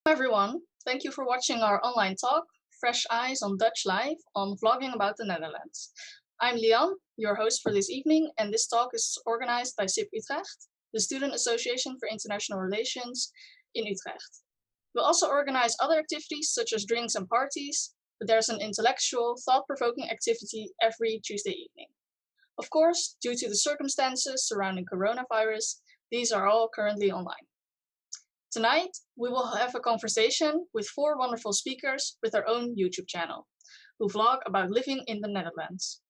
Hello everyone, thank you for watching our online talk, Fresh Eyes on Dutch Life on vlogging about the Netherlands. I'm Lian, your host for this evening, and this talk is organized by SIP Utrecht, the Student Association for International Relations in Utrecht. We'll also organize other activities such as drinks and parties, but there's an intellectual, thought-provoking activity every Tuesday evening. Of course, due to the circumstances surrounding coronavirus, these are all currently online. Tonight, we will have a conversation with 4 wonderful speakers with their own YouTube channel, who vlog about living in the Netherlands.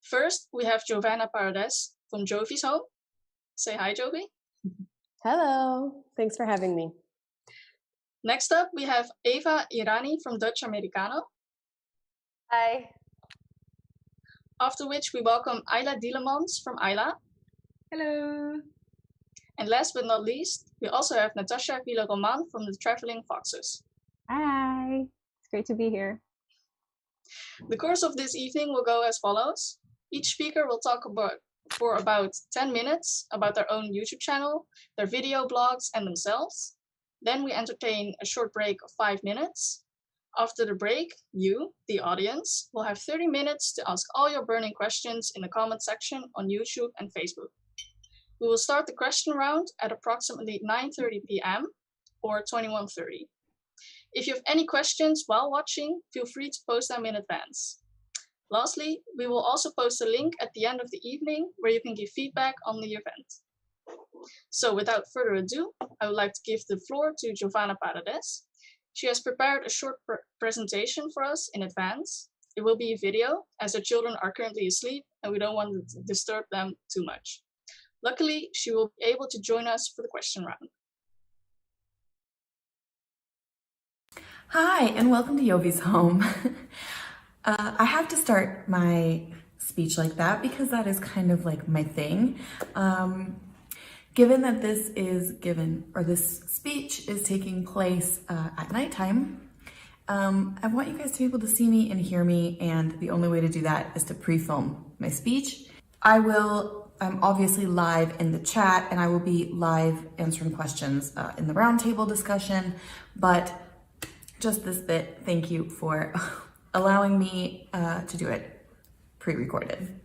First, we have Giovanna Paredes from Jovi's Home. Say hi, Jovi. Hello, thanks for having me. Next up, we have Eva Irani from Dutch Americano. Hi. After which we welcome Ayla Dielemans from Ayla. Hello. And last but not least, we also have Natasha Villa-Roman from the Traveling Foxes. Hi. It's great to be here. The course of this evening will go as follows. Each speaker will talk for about 10 minutes about their own YouTube channel, their video blogs, and themselves. Then we entertain a short break of 5 minutes. After the break, you, the audience, will have 30 minutes to ask all your burning questions in the comment section on YouTube and Facebook. We will start the question round at approximately 9:30 p.m. or 21:30. If you have any questions while watching, feel free to post them in advance. Lastly, we will also post a link at the end of the evening where you can give feedback on the event. So without further ado, I would like to give the floor to Giovanna Paredes. She has prepared a short presentation for us in advance. It will be a video, as her children are currently asleep and we don't want to disturb them too much. Luckily, she will be able to join us for the question round. Hi, and welcome to Jovi's Home. I have to start my speech like that because that is kind of like my thing. Given that this speech is taking place at nighttime, I want you guys to be able to see me and hear me, and the only way to do that is to pre-film my speech. I'm obviously live in the chat, and I will be live answering questions in the roundtable discussion, but just this bit, thank you for allowing me to do it pre-recorded.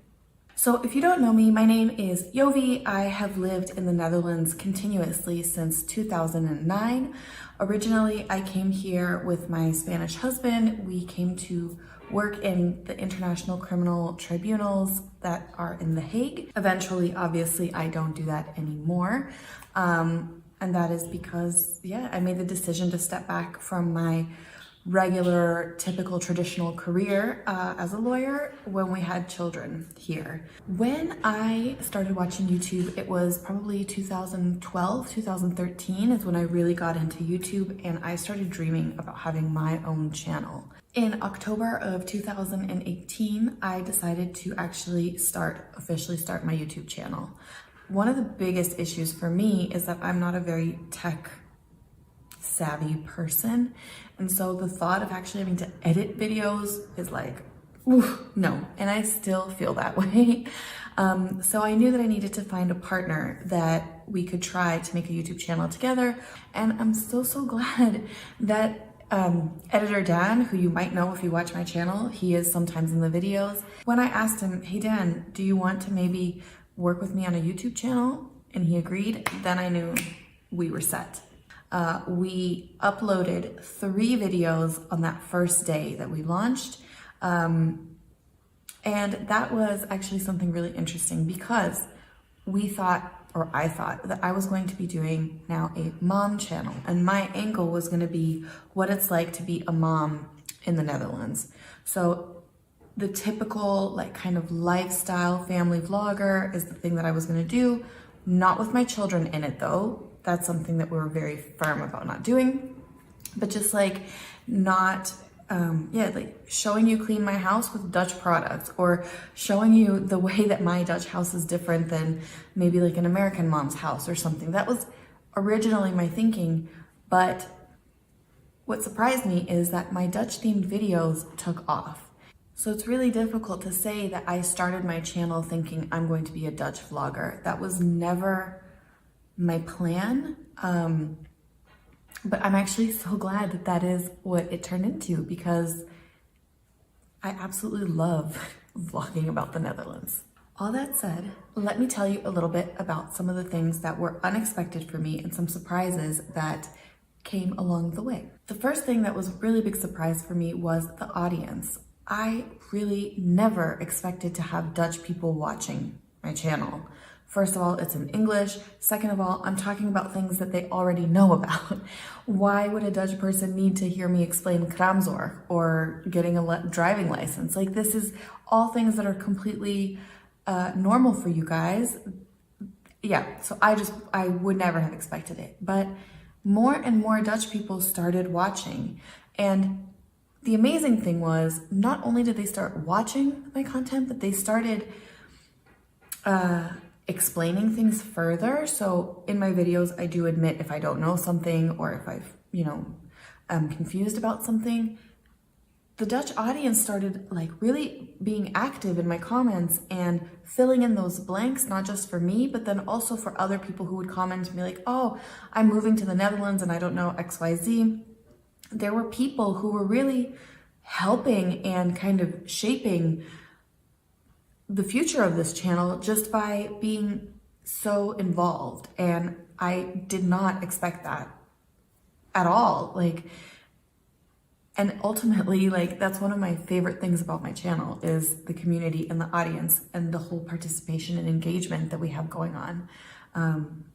So if you don't know me, my name is Jovi. I have lived in the Netherlands continuously since 2009. Originally, I came here with my Spanish husband. We came to work in the international criminal tribunals that are in The Hague. Eventually, obviously, I don't do that anymore. And that is because, I made the decision to step back from my regular, typical, traditional career as a lawyer when we had children here. When I started watching YouTube, it was probably 2012, 2013 is when I really got into YouTube, and I started dreaming about having my own channel. In October of 2018, I decided to actually officially start my YouTube channel. One of the biggest issues for me is that I'm not a very tech savvy person. And so the thought of actually having to edit videos is like, oof, no. And I still feel that way. So I knew that I needed to find a partner that we could try to make a YouTube channel together. And I'm so glad that editor Dan, who you might know if you watch my channel, he is sometimes in the videos. When I asked him, hey Dan, do you want to maybe work with me on a YouTube channel? And he agreed, then I knew we were set. We uploaded 3 videos on that first day that we launched. And that was actually something really interesting because I thought that I was going to be doing now a mom channel, and my angle was going to be what it's like to be a mom in the Netherlands. So the typical like kind of lifestyle family vlogger is the thing that I was going to do, not with my children in it though. That's something that we were very firm about not doing, but just like not like showing you clean my house with Dutch products, or showing you the way that my Dutch house is different than maybe like an American mom's house or something. That was originally my thinking, but what surprised me is that my Dutch themed videos took off. So it's really difficult to say that I started my channel thinking I'm going to be a Dutch vlogger. That was never my plan. But I'm actually so glad that that is what it turned into, because I absolutely love vlogging about the Netherlands. All that said, let me tell you a little bit about some of the things that were unexpected for me and some surprises that came along the way. The first thing that was a really big surprise for me was the audience. I really never expected to have Dutch people watching my channel. First of all, it's in English. Second of all, I'm talking about things that they already know about. Why would a Dutch person need to hear me explain kraamzorg or getting a driving license? Like, this is all things that are completely normal for you guys. Yeah, so I would never have expected it. But more and more Dutch people started watching. And the amazing thing was, not only did they start watching my content, but they started explaining things further. So in my videos, I do admit if I don't know something or if I'm confused about something. The Dutch audience started like really being active in my comments and filling in those blanks, not just for me, but then also for other people who would comment and be like, oh, I'm moving to the Netherlands and I don't know XYZ. There were people who were really helping and kind of shaping the future of this channel just by being so involved. And I did not expect that at all. And ultimately, that's one of my favorite things about my channel is the community and the audience and the whole participation and engagement that we have going on.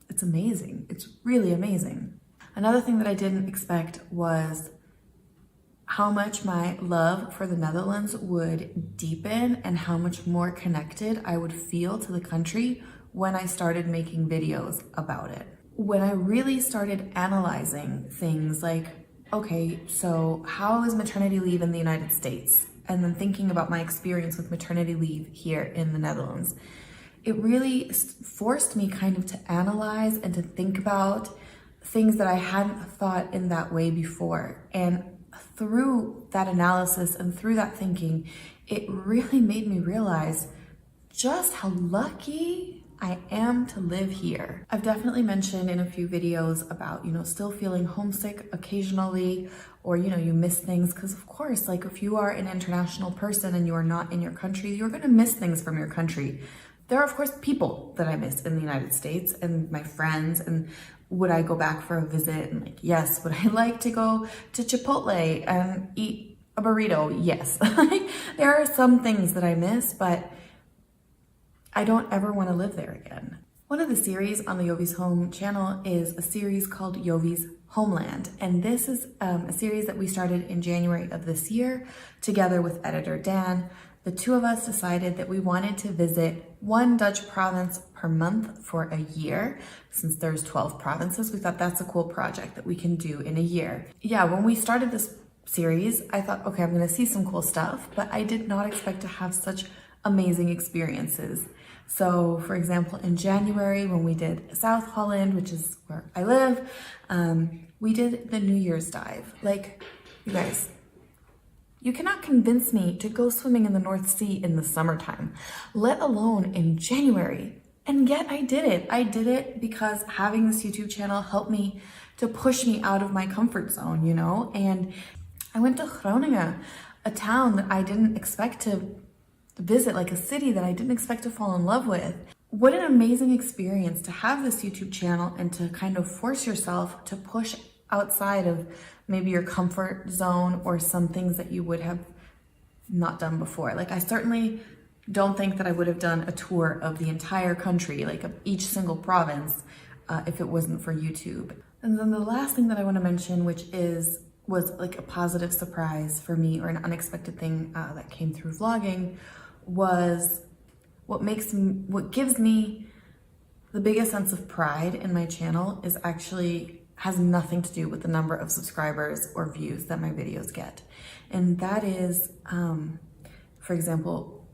It's amazing. It's really amazing. Another thing that I didn't expect was how much my love for the Netherlands would deepen and how much more connected I would feel to the country when I started making videos about it. When I really started analyzing things like, okay, so how is maternity leave in the United States? And then thinking about my experience with maternity leave here in the Netherlands, it really forced me kind of to analyze and to think about things that I hadn't thought in that way before. And through that analysis and through that thinking, it really made me realize just how lucky I am to live here. I've definitely mentioned in a few videos about, still feeling homesick occasionally, or, you miss things. Because of course, if you are an international person and you are not in your country, you're gonna miss things from your country. There are of course people that I miss in the United States and my friends, and would I go back for a visit? And yes. Would I like to go to Chipotle and eat a burrito? Yes. There are some things that I miss, but I don't ever want to live there again. One of the series on the Jovi's Home channel is a series called Jovi's Homeland. And this is a series that we started in January of this year together with editor Dan. The two of us decided that we wanted to visit one Dutch province per month for a year. Since there's 12 provinces, we thought that's a cool project that we can do in a year. Yeah, when we started this series, I thought, okay, I'm gonna see some cool stuff, but I did not expect to have such amazing experiences. So for example, in January when we did South Holland, which is where I live, we did the New Year's dive. You guys, you cannot convince me to go swimming in the North Sea in the summertime, let alone in January. And yet I did it. I did it because having this YouTube channel helped me to push me out of my comfort zone, And I went to Groningen, a town that I didn't expect to visit, a city that I didn't expect to fall in love with. What an amazing experience to have this YouTube channel and to kind of force yourself to push outside of maybe your comfort zone or some things that you would have not done before. I certainly don't think that I would have done a tour of the entire country, of each single province, if it wasn't for YouTube. And then the last thing that I want to mention, which was a positive surprise for me, or an unexpected thing that came through vlogging, was what gives me the biggest sense of pride in my channel is actually has nothing to do with the number of subscribers or views that my videos get. And that is, for example,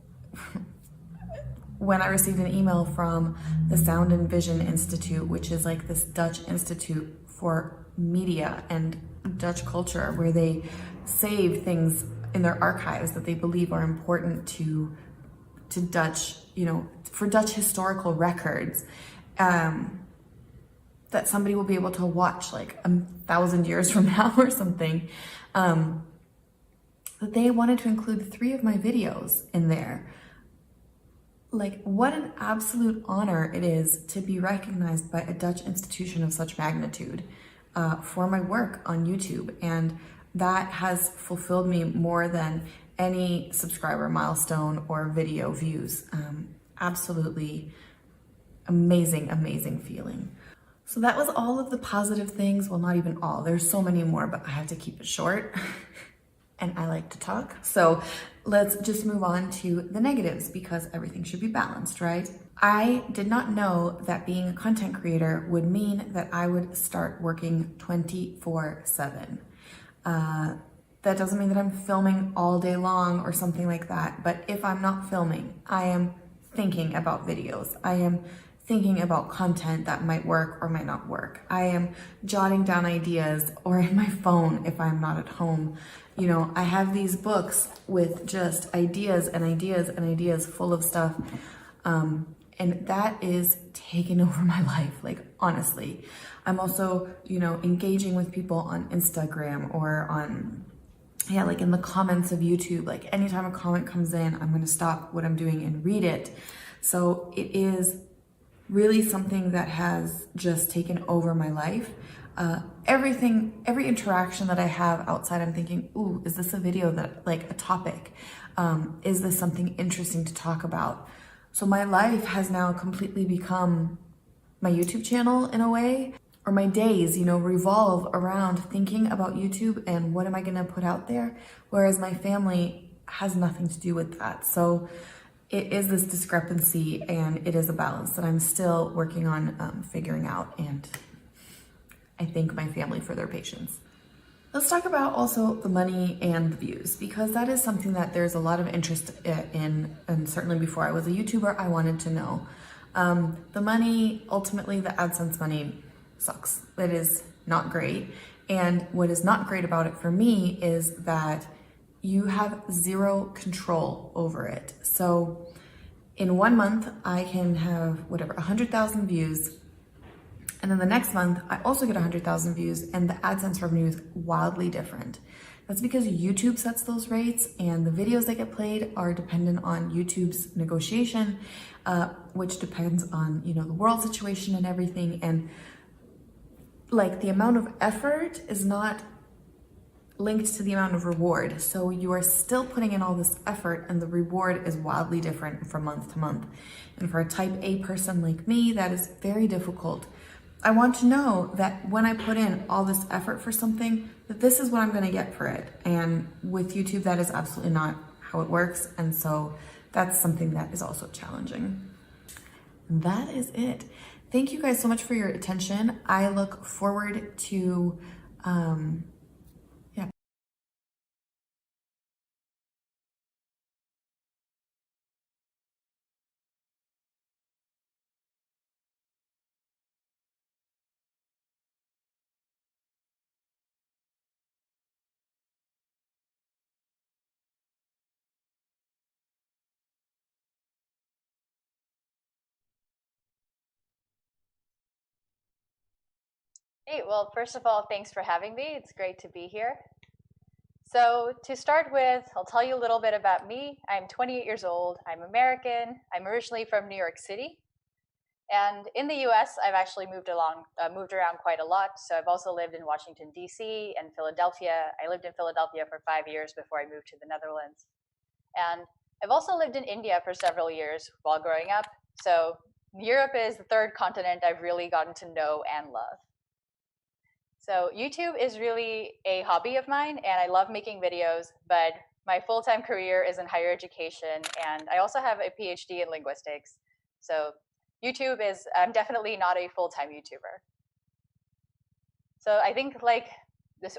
when I received an email from the Sound and Vision Institute, which is this Dutch institute for media and Dutch culture, where they save things in their archives that they believe are important to Dutch, for Dutch historical records. that somebody will be able to watch like 1,000 years from now or something, that they wanted to include 3 of my videos in there. Like, what an absolute honor it is to be recognized by a Dutch institution of such magnitude for my work on YouTube. And that has fulfilled me more than any subscriber milestone or video views. Absolutely amazing, amazing feeling. So that was all of the positive things. Well, not even all. There's so many more, but I have to keep it short. And I like to talk. So let's just move on to the negatives, because everything should be balanced, right? I did not know that being a content creator would mean that I would start working 24/7. That doesn't mean that I'm filming all day long or something like that. But if I'm not filming, I am thinking about videos. I am thinking about content that might work or might not work. I am jotting down ideas, or in my phone if I'm not at home. You know, I have these books with just ideas and ideas and ideas full of stuff. And that is taking over my life, like, honestly. I'm also, you know, engaging with people on Instagram or on, like in the comments of YouTube. Like, anytime a comment comes in, I'm gonna stop what I'm doing and read it. So it is really something that has just taken over my life. Every interaction that I have outside, I'm thinking, ooh, is this a video that, like, a topic? Is this something interesting to talk about? So my life has now completely become my YouTube channel in a way, or my days, you know, revolve around thinking about YouTube and what am I gonna put out there? Whereas my family has nothing to do with that. So it is this discrepancy, and it is a balance that I'm still working on figuring out, and I thank my family for their patience. Let's talk about also the money and the views, because that is something that there's a lot of interest in, and certainly before I was a YouTuber, I wanted to know. The money, ultimately the AdSense money sucks. It is not great. And what is not great about it for me is that you have zero control over it. So in 1 month, I can have whatever, 100,000 views. And then the next month, I also get 100,000 views, and the AdSense revenue is wildly different. That's because YouTube sets those rates, and the videos that get played are dependent on YouTube's negotiation, which depends on, you know, the world situation and everything. And like, the amount of effort is not linked to the amount of reward. So you are still putting in all this effort, and the reward is wildly different from month to month. And for a type A person like me, that is very difficult. I want to know that when I put in all this effort for something, that this is what I'm gonna get for it. And with YouTube, that is absolutely not how it works. And so that's something that is also challenging. That is it. Thank you guys so much for your attention. I look forward to, Hey, well, first of all, thanks for having me. It's great to be here. So to start with, I'll tell you a little bit about me. I'm 28 years old. I'm American. I'm originally from New York City. And in the US, I've actually moved around quite a lot. So I've also lived in Washington, D.C. and Philadelphia. I lived in Philadelphia for 5 years before I moved to the Netherlands. And I've also lived in India for several years while growing up. So Europe is the third continent I've really gotten to know and love. So YouTube is really a hobby of mine, and I love making videos, but my full-time career is in higher education, and I also have a PhD in linguistics. So I'm definitely not a full-time YouTuber. So I think, like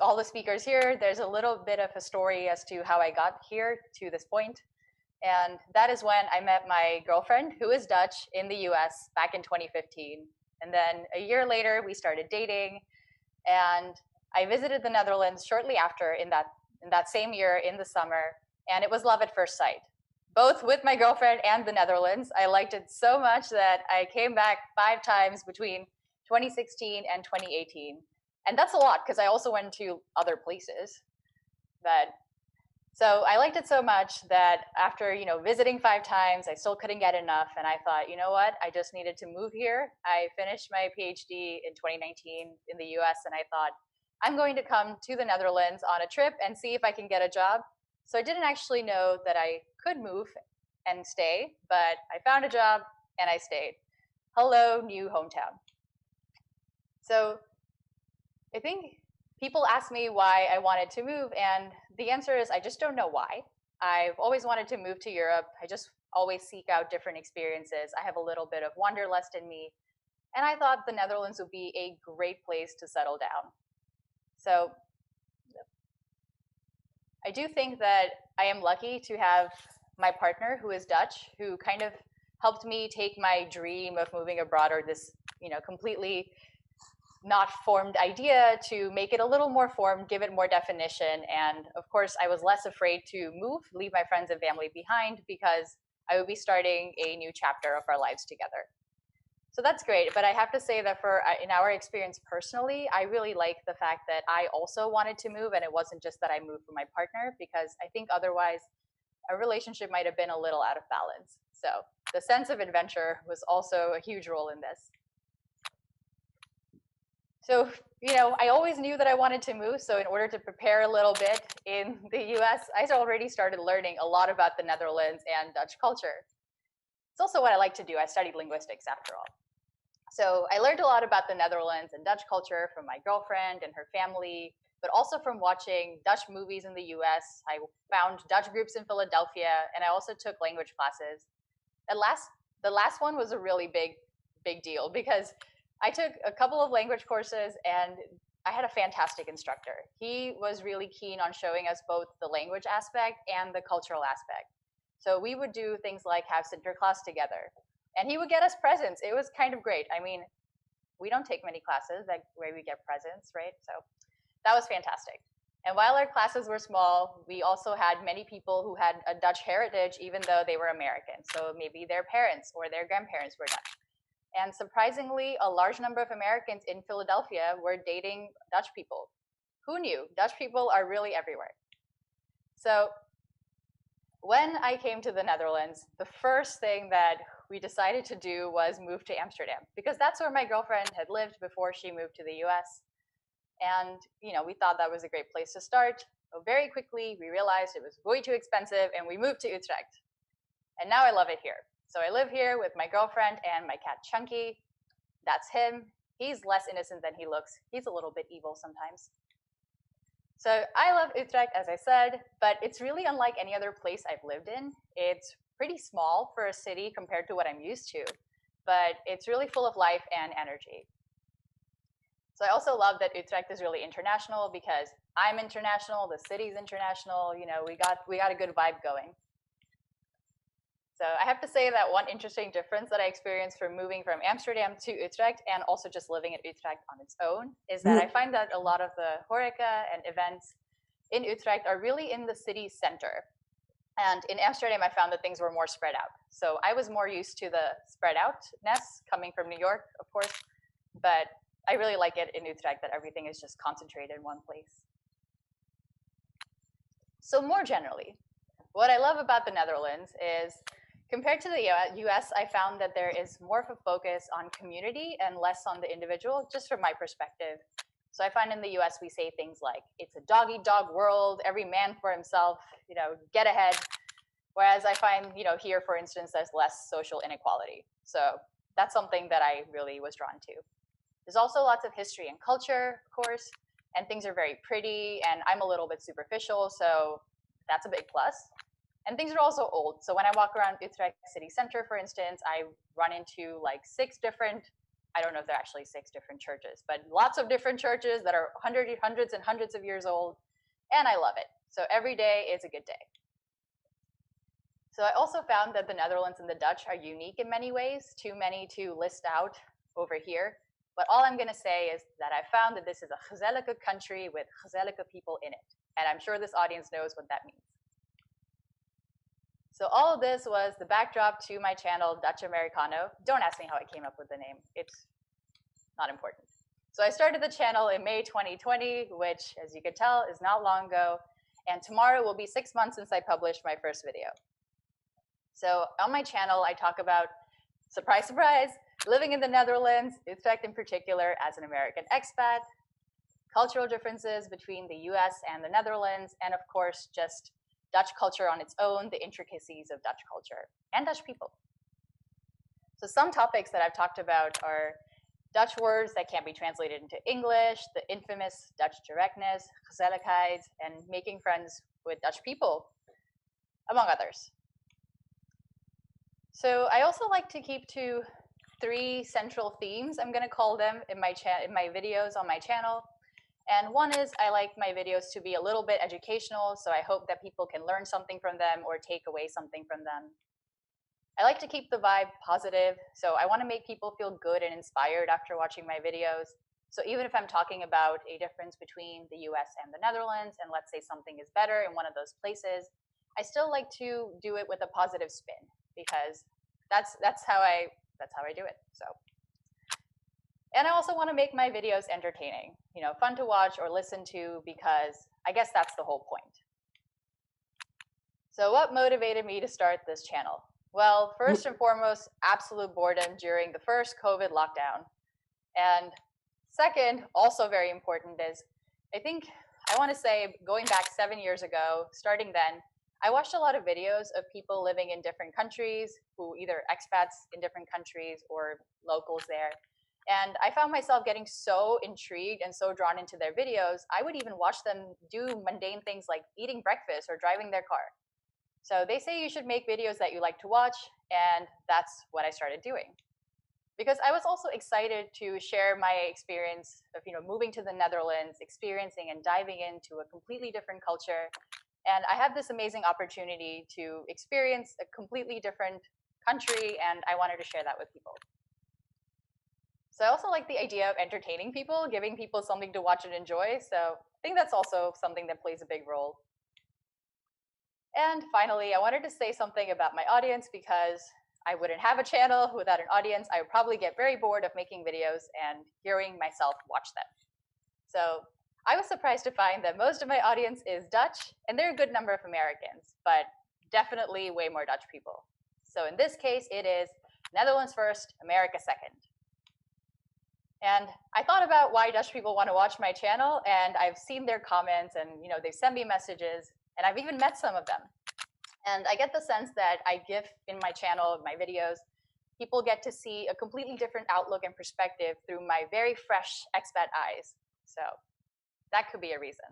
all the speakers here, there's a little bit of a story as to how I got here to this point. And that is when I met my girlfriend, who is Dutch, in the US back in 2015. And then a year later, we started dating. And I visited the Netherlands shortly after in that same year in the summer, and it was love at first sight, both with my girlfriend and the Netherlands. I liked it so much that I came back 5 times between 2016, and 2018. And that's a lot because I also went to other places. So I liked it so much that after, visiting 5 times, I still couldn't get enough. And I thought, you know what? I just needed to move here. I finished my PhD in 2019 in the US, and I thought, I'm going to come to the Netherlands on a trip and see if I can get a job. So I didn't actually know that I could move and stay, but I found a job and I stayed. Hello, new hometown. So I think people ask me why I wanted to move, and the answer is I just don't know why. I've always wanted to move to Europe. I just always seek out different experiences. I have a little bit of wanderlust in me, and I thought the Netherlands would be a great place to settle down. So I do think that I am lucky to have my partner who is Dutch, who kind of helped me take my dream of moving abroad, or this, completely not formed idea, to make it a little more formed, give it more definition. And of course, I was less afraid to move, leave my friends and family behind, because I would be starting a new chapter of our lives together. So that's great. But I have to say that in our experience personally, I really like the fact that I also wanted to move, and it wasn't just that I moved for my partner, because I think otherwise our relationship might have been a little out of balance. So the sense of adventure was also a huge role in this. So, I always knew that I wanted to move. So in order to prepare a little bit in the US, I already started learning a lot about the Netherlands and Dutch culture. It's also what I like to do. I studied linguistics after all. So I learned a lot about the Netherlands and Dutch culture from my girlfriend and her family, but also from watching Dutch movies in the US. I found Dutch groups in Philadelphia, and I also took language classes. The last one was a really big deal, because I took a couple of language courses, and I had a fantastic instructor. He was really keen on showing us both the language aspect and the cultural aspect. So we would do things like have Sinterklaas together, and he would get us presents. It was kind of great. I mean, we don't take many classes where we get presents, right? So that was fantastic. And while our classes were small, we also had many people who had a Dutch heritage, even though they were American. So maybe their parents or their grandparents were Dutch. And surprisingly, a large number of Americans in Philadelphia were dating Dutch people. Who knew? Dutch people are really everywhere. So when I came to the Netherlands, the first thing that we decided to do was move to Amsterdam, because that's where my girlfriend had lived before she moved to the US. And, we thought that was a great place to start. But very quickly, we realized it was way too expensive, and we moved to Utrecht. And now I love it here. So I live here with my girlfriend and my cat Chunky. That's him. He's less innocent than he looks. He's a little bit evil sometimes. So I love Utrecht, as I said, but it's really unlike any other place I've lived in. It's pretty small for a city compared to what I'm used to, but it's really full of life and energy. So I also love that Utrecht is really international, because I'm international, the city's international. We got a good vibe going. So I have to say that one interesting difference that I experienced from moving from Amsterdam to Utrecht, and also just living in Utrecht on its own, is that I find that a lot of the horeca and events in Utrecht are really in the city center. And in Amsterdam, I found that things were more spread out. So I was more used to the spread outness coming from New York, of course, but I really like it in Utrecht that everything is just concentrated in one place. So more generally, what I love about the Netherlands is, compared to the US, I found that there is more of a focus on community and less on the individual, just from my perspective. So I find in the US, we say things like, it's a dog-eat-dog world, every man for himself, get ahead. Whereas I find, here, for instance, there's less social inequality. So that's something that I really was drawn to. There's also lots of history and culture, of course, and things are very pretty, and I'm a little bit superficial, so that's a big plus. And things are also old. So when I walk around Utrecht city center, for instance, I run into like 6 different, I don't know if they're actually 6 different churches, but lots of different churches that are hundreds and hundreds of years old. And I love it. So every day is a good day. So I also found that the Netherlands and the Dutch are unique in many ways, too many to list out over here. But all I'm going to say is that I found that this is a gezellige country with gezellige people in it. And I'm sure this audience knows what that means. So all of this was the backdrop to my channel, Dutch Americano. Don't ask me how I came up with the name. It's not important. So I started the channel in May 2020, which, as you could tell, is not long ago. And tomorrow will be 6 months since I published my first video. So on my channel, I talk about, surprise, surprise, living in the Netherlands, Utrecht in particular, as an American expat, cultural differences between the US and the Netherlands, and of course, just Dutch culture on its own, the intricacies of Dutch culture, and Dutch people. So some topics that I've talked about are Dutch words that can't be translated into English, the infamous Dutch directness, gezelligheid, and making friends with Dutch people, among others. So I also like to keep to 3 central themes, I'm going to call them, in my videos on my channel. And one is I like my videos to be a little bit educational, so I hope that people can learn something from them or take away something from them. I like to keep the vibe positive, so I want to make people feel good and inspired after watching my videos. So even if I'm talking about a difference between the US and the Netherlands, and let's say something is better in one of those places, I still like to do it with a positive spin, because that's how I do it. So, and I also want to make my videos entertaining, fun to watch or listen to, because I guess that's the whole point. So what motivated me to start this channel? Well, first and foremost, absolute boredom during the first COVID lockdown. And second, also very important, is I want to say going back 7 years ago, starting then, I watched a lot of videos of people living in different countries, who either expats in different countries or locals there. And I found myself getting so intrigued and so drawn into their videos, I would even watch them do mundane things like eating breakfast or driving their car. So they say you should make videos that you like to watch, and that's what I started doing. Because I was also excited to share my experience of moving to the Netherlands, experiencing and diving into a completely different culture. And I had this amazing opportunity to experience a completely different country, and I wanted to share that with people. So I also like the idea of entertaining people, giving people something to watch and enjoy. So I think that's also something that plays a big role. And finally, I wanted to say something about my audience, because I wouldn't have a channel without an audience. I would probably get very bored of making videos and hearing myself watch them. So I was surprised to find that most of my audience is Dutch, and there are a good number of Americans, but definitely way more Dutch people. So in this case, it is Netherlands first, America second. And I thought about why Dutch people want to watch my channel, and I've seen their comments, and they've sent me messages, and I've even met some of them. And I get the sense that I give in my channel, my videos, people get to see a completely different outlook and perspective through my very fresh expat eyes. So that could be a reason.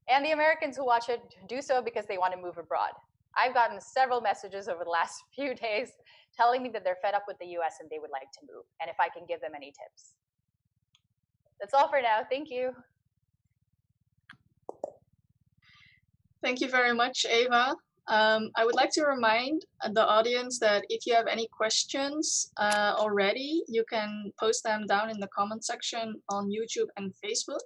And the Americans who watch it do so because they want to move abroad. I've gotten several messages over the last few days telling me that they're fed up with the US and they would like to move, and if I can give them any tips. That's all for now. Thank you. Thank you very much, Eva. I would like to remind the audience that if you have any questions already, you can post them down in the comment section on YouTube and Facebook.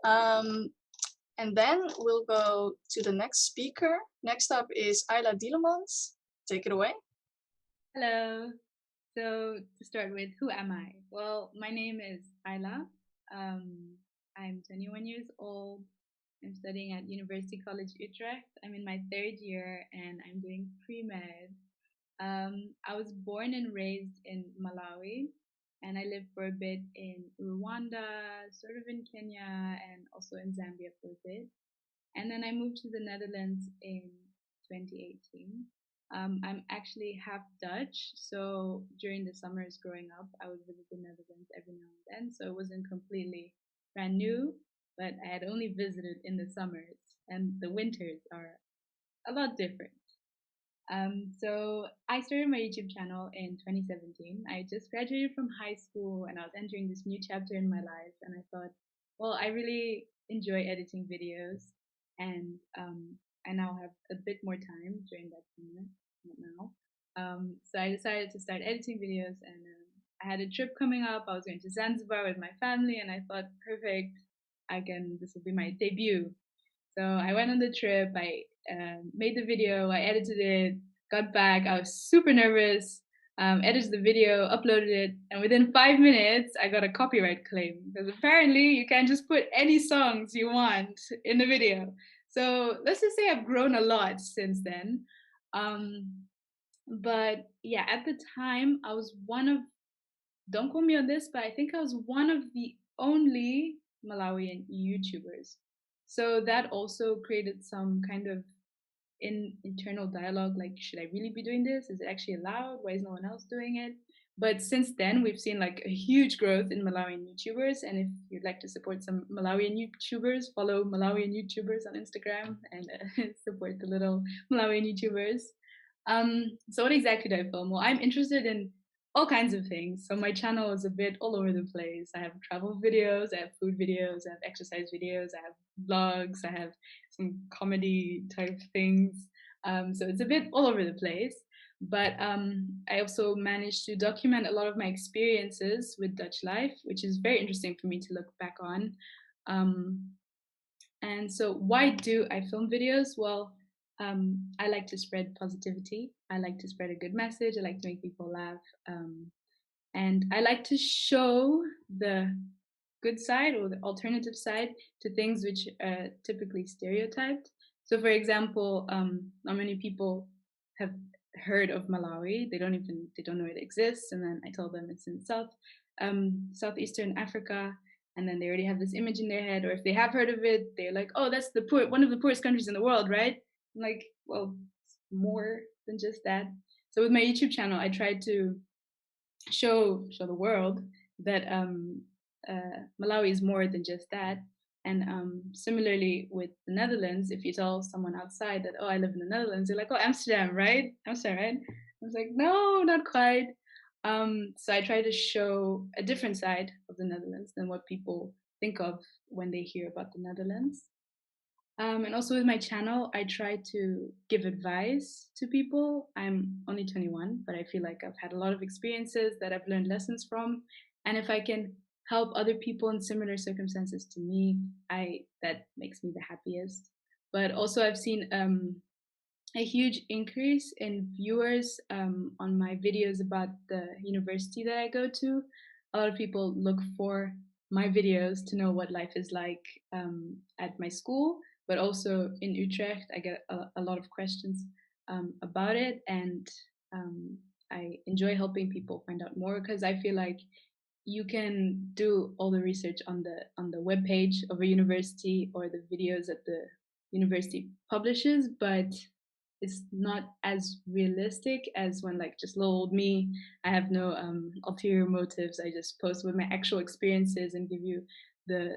And then we'll go to the next speaker. Next up is Ayla Dielemans. Take it away. Hello. So to start with, who am I? Well, my name is Ayla. I'm 21 years old. I'm studying at University College Utrecht. I'm in my 3rd year and I'm doing pre-med. I was born and raised in Malawi, and I lived for a bit in Rwanda, sort of in Kenya, and also in Zambia for a bit. And then I moved to the Netherlands in 2018. I'm actually half Dutch, so during the summers growing up, I would visit the Netherlands every now and then, so it wasn't completely brand new, but I had only visited in the summers, and the winters are a lot different. So I started my YouTube channel in 2017. I just graduated from high school and I was entering this new chapter in my life, and I thought, well, I really enjoy editing videos, and I now have a bit more time during that time, not now. So I decided to start editing videos, and I had a trip coming up. I was going to Zanzibar with my family, and I thought, perfect, this will be my debut. So I went on the trip, I made the video, I edited it, got back, I was super nervous. edited the video, uploaded it, and within 5 minutes, I got a copyright claim because apparently you can't just put any songs you want in the video. So let's just say I've grown a lot since then. But yeah, at the time, I was one of, don't quote me on this, but I think I was one of the only Malawian YouTubers. So that also created some kind of internal dialogue, like, should I really be doing this? Is it actually allowed? Why is no one else doing it? But since then, we've seen like a huge growth in Malawian YouTubers. And if you'd like to support some Malawian YouTubers, follow Malawian YouTubers on Instagram and support the little Malawian YouTubers. So what exactly do I film? Well, I'm interested in all kinds of things. So my channel is a bit all over the place. I have travel videos, I have food videos, I have exercise videos, I have vlogs, I have some comedy type things. So it's a bit all over the place. But I also managed to document a lot of my experiences with Dutch life, which is very interesting for me to look back on. And so why do I film videos? Well, I like to spread positivity. I like to spread a good message. I like to make people laugh. And I like to show the good side or the alternative side to things which are typically stereotyped. So for example, not many people have heard of Malawi. They don't know it exists. And then I told them it's in southeastern Africa. And then they already have this image in their head, or if they have heard of it, they're like, oh, that's one of the poorest countries in the world, right? I'm like, well, it's more than just that. So with my YouTube channel, I tried to show the world that Malawi is more than just that. And similarly with the Netherlands, if you tell someone outside that, oh, I live in the Netherlands, they're like, oh, Amsterdam, right? Amsterdam, right? I was like, no, not quite. So I try to show a different side of the Netherlands than what people think of when they hear about the Netherlands. And also with my channel, I try to give advice to people. I'm only 21, but I feel like I've had a lot of experiences that I've learned lessons from. And if I can help other people in similar circumstances to me, that makes me the happiest. But also I've seen a huge increase in viewers on my videos about the university that I go to. A lot of people look for my videos to know what life is like at my school, but also in Utrecht, I get a lot of questions about it, and I enjoy helping people find out more because I feel like you can do all the research on the webpage of a university or the videos that the university publishes, but it's not as realistic as when like just little old me. I have no ulterior motives. I just post with my actual experiences and give you the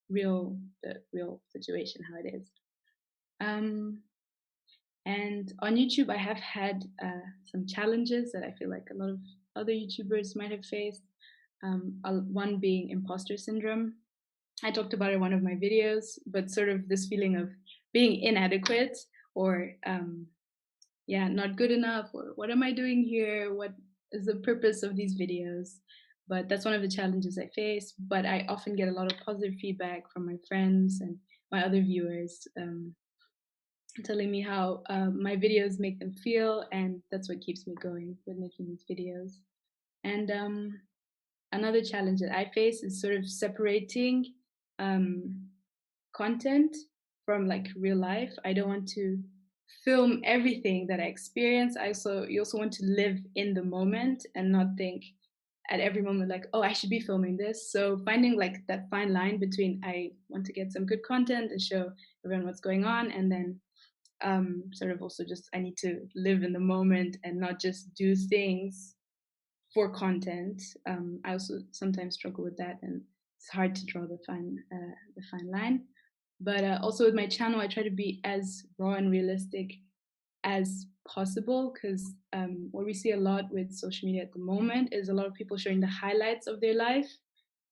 real situation how it is. And on YouTube, I have had some challenges that I feel like a lot of other YouTubers might have faced. One being imposter syndrome. I talked about it in one of my videos, but sort of this feeling of being inadequate or not good enough, or what am I doing here? What is the purpose of these videos? But that's one of the challenges I face. But I often get a lot of positive feedback from my friends and my other viewers telling me how my videos make them feel, and that's what keeps me going with making these videos. And another challenge that I face is sort of separating content from like real life. I don't want to film everything that I experience. You also want to live in the moment and not think at every moment like, oh, I should be filming this. So finding like that fine line between I want to get some good content and show everyone what's going on, and then sort of also just I need to live in the moment and not just do things for content. I also sometimes struggle with that, and it's hard to draw the fine line. But also with my channel, I try to be as raw and realistic as possible, because what we see a lot with social media at the moment is a lot of people showing the highlights of their life,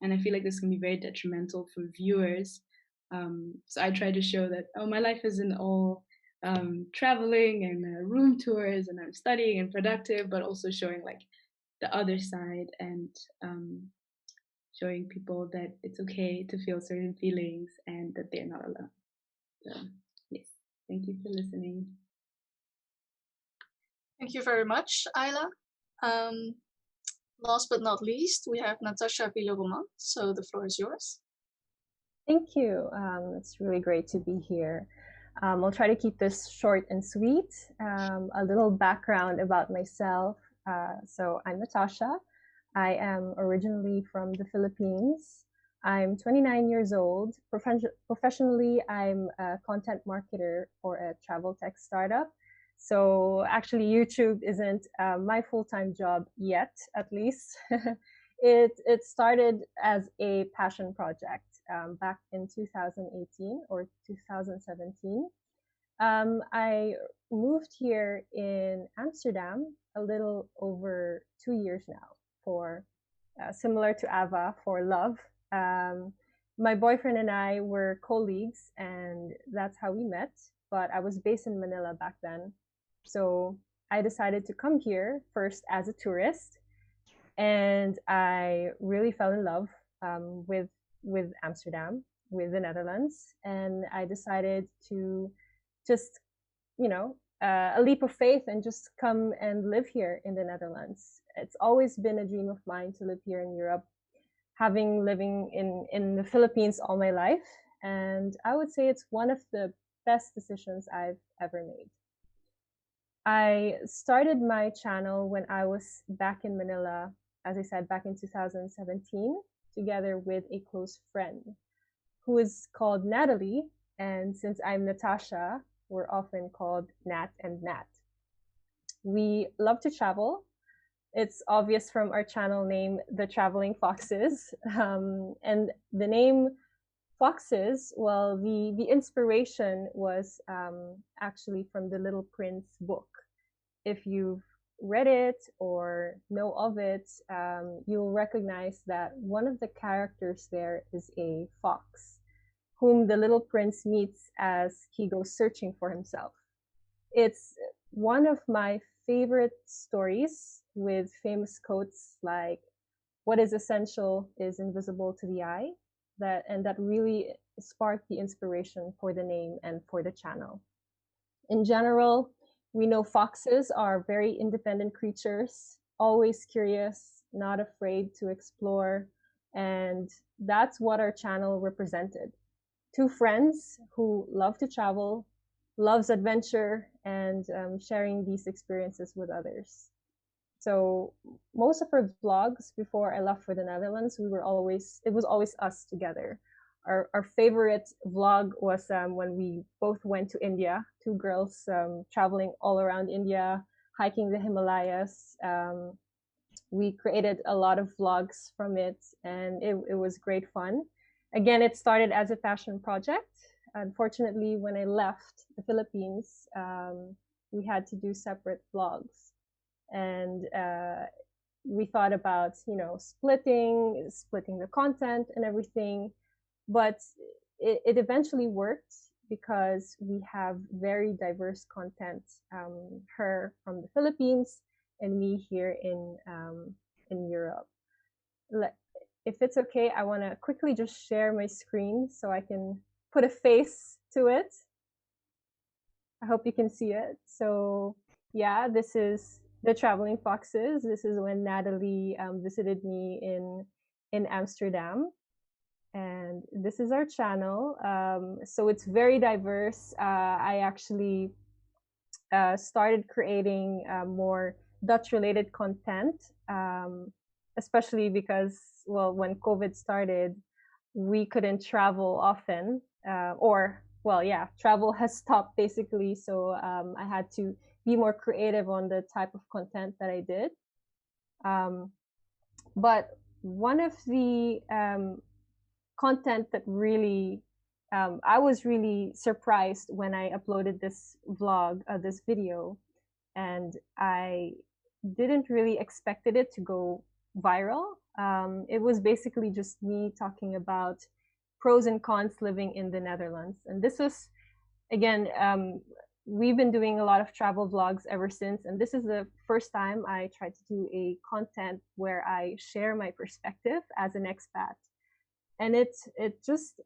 and I feel like this can be very detrimental for viewers. So I try to show that, oh, my life isn't all traveling and room tours and I'm studying and productive, but also showing like the other side and showing people that it's okay to feel certain feelings and that they're not alone. So yes, thank you for listening. Thank you very much, Ayla. Um, Last but not least, we have Natasha Villeroman, so the floor is yours. Thank you. It's really great to be here. I'll try to keep this short and sweet. A little background about myself. So I'm Natasha. I am originally from the Philippines. I'm 29 years old. Professionally, I'm a content marketer for a travel tech startup. So actually, YouTube isn't my full-time job yet, at least. It started as a passion project back in 2018 or 2017. I moved here in Amsterdam a little over 2 years now for similar to Ava for love. My boyfriend and I were colleagues, and that's how we met. But I was based in Manila back then. So I decided to come here first as a tourist, and I really fell in love with Amsterdam, with the Netherlands, and I decided to just, a leap of faith and just come and live here in the Netherlands. It's always been a dream of mine to live here in Europe, having living in the Philippines all my life, and I would say it's one of the best decisions I've ever made. I started my channel when I was back in Manila, as I said, back in 2017, together with a close friend who is called Natalie. And since I'm Natasha, we're often called Nat and Nat. We love to travel. It's obvious from our channel name, The Traveling Foxes. And the name Foxes, well, the inspiration was actually from the Little Prince book. If you've read it or know of it, you'll recognize that one of the characters there is a fox, whom the little prince meets as he goes searching for himself. It's one of my favorite stories, with famous quotes like, "What is essential is invisible to the eye," that really sparked the inspiration for the name and for the channel. In general, we know foxes are very independent creatures, always curious, not afraid to explore, and that's what our channel represented. Two friends who love to travel, loves adventure, and sharing these experiences with others. So most of our vlogs before I left for the Netherlands, it was always us together. Our favorite vlog was when we both went to India, two girls traveling all around India, hiking the Himalayas. We created a lot of vlogs from it, and it was great fun. Again, it started as a passion project. Unfortunately, when I left the Philippines, we had to do separate vlogs. And we thought about, splitting the content and everything. But it eventually worked because we have very diverse content. Her from the Philippines and me here in Europe. If it's okay, I want to quickly just share my screen so I can put a face to it. I hope you can see it. So yeah, this is The Traveling Foxes. This is when Natalie visited me in Amsterdam. And this is our channel. So it's very diverse. I actually started creating more Dutch-related content, especially because, well, when COVID started, we couldn't travel often, travel has stopped basically. So I had to be more creative on the type of content that I did. But one of the content that really, I was really surprised when I uploaded this vlog, this video, and I didn't really expected it to go viral. It was basically just me talking about pros and cons living in the Netherlands. And this was, again, we've been doing a lot of travel vlogs ever since, and this is the first time I tried to do a content where I share my perspective as an expat. And it just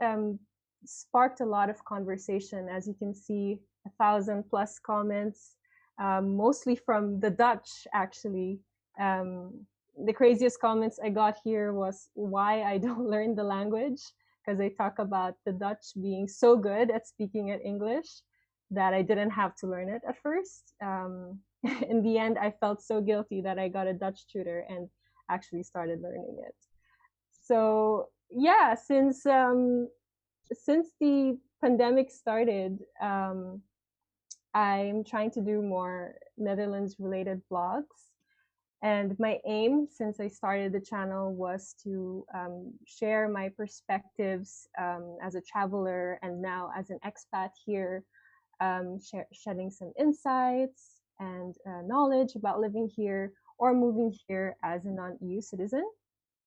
sparked a lot of conversation. As you can see, 1,000+ comments. mostly from the Dutch, actually. The craziest comments I got here was why I don't learn the language, because they talk about the Dutch being so good at speaking at English that I didn't have to learn it at first. In the end, I felt so guilty that I got a Dutch tutor and actually started learning it. So yeah, since the pandemic started, I'm trying to do more Netherlands related vlogs. And my aim since I started the channel was to share my perspectives as a traveler and now as an expat here, shedding some insights and knowledge about living here or moving here as a non-EU citizen.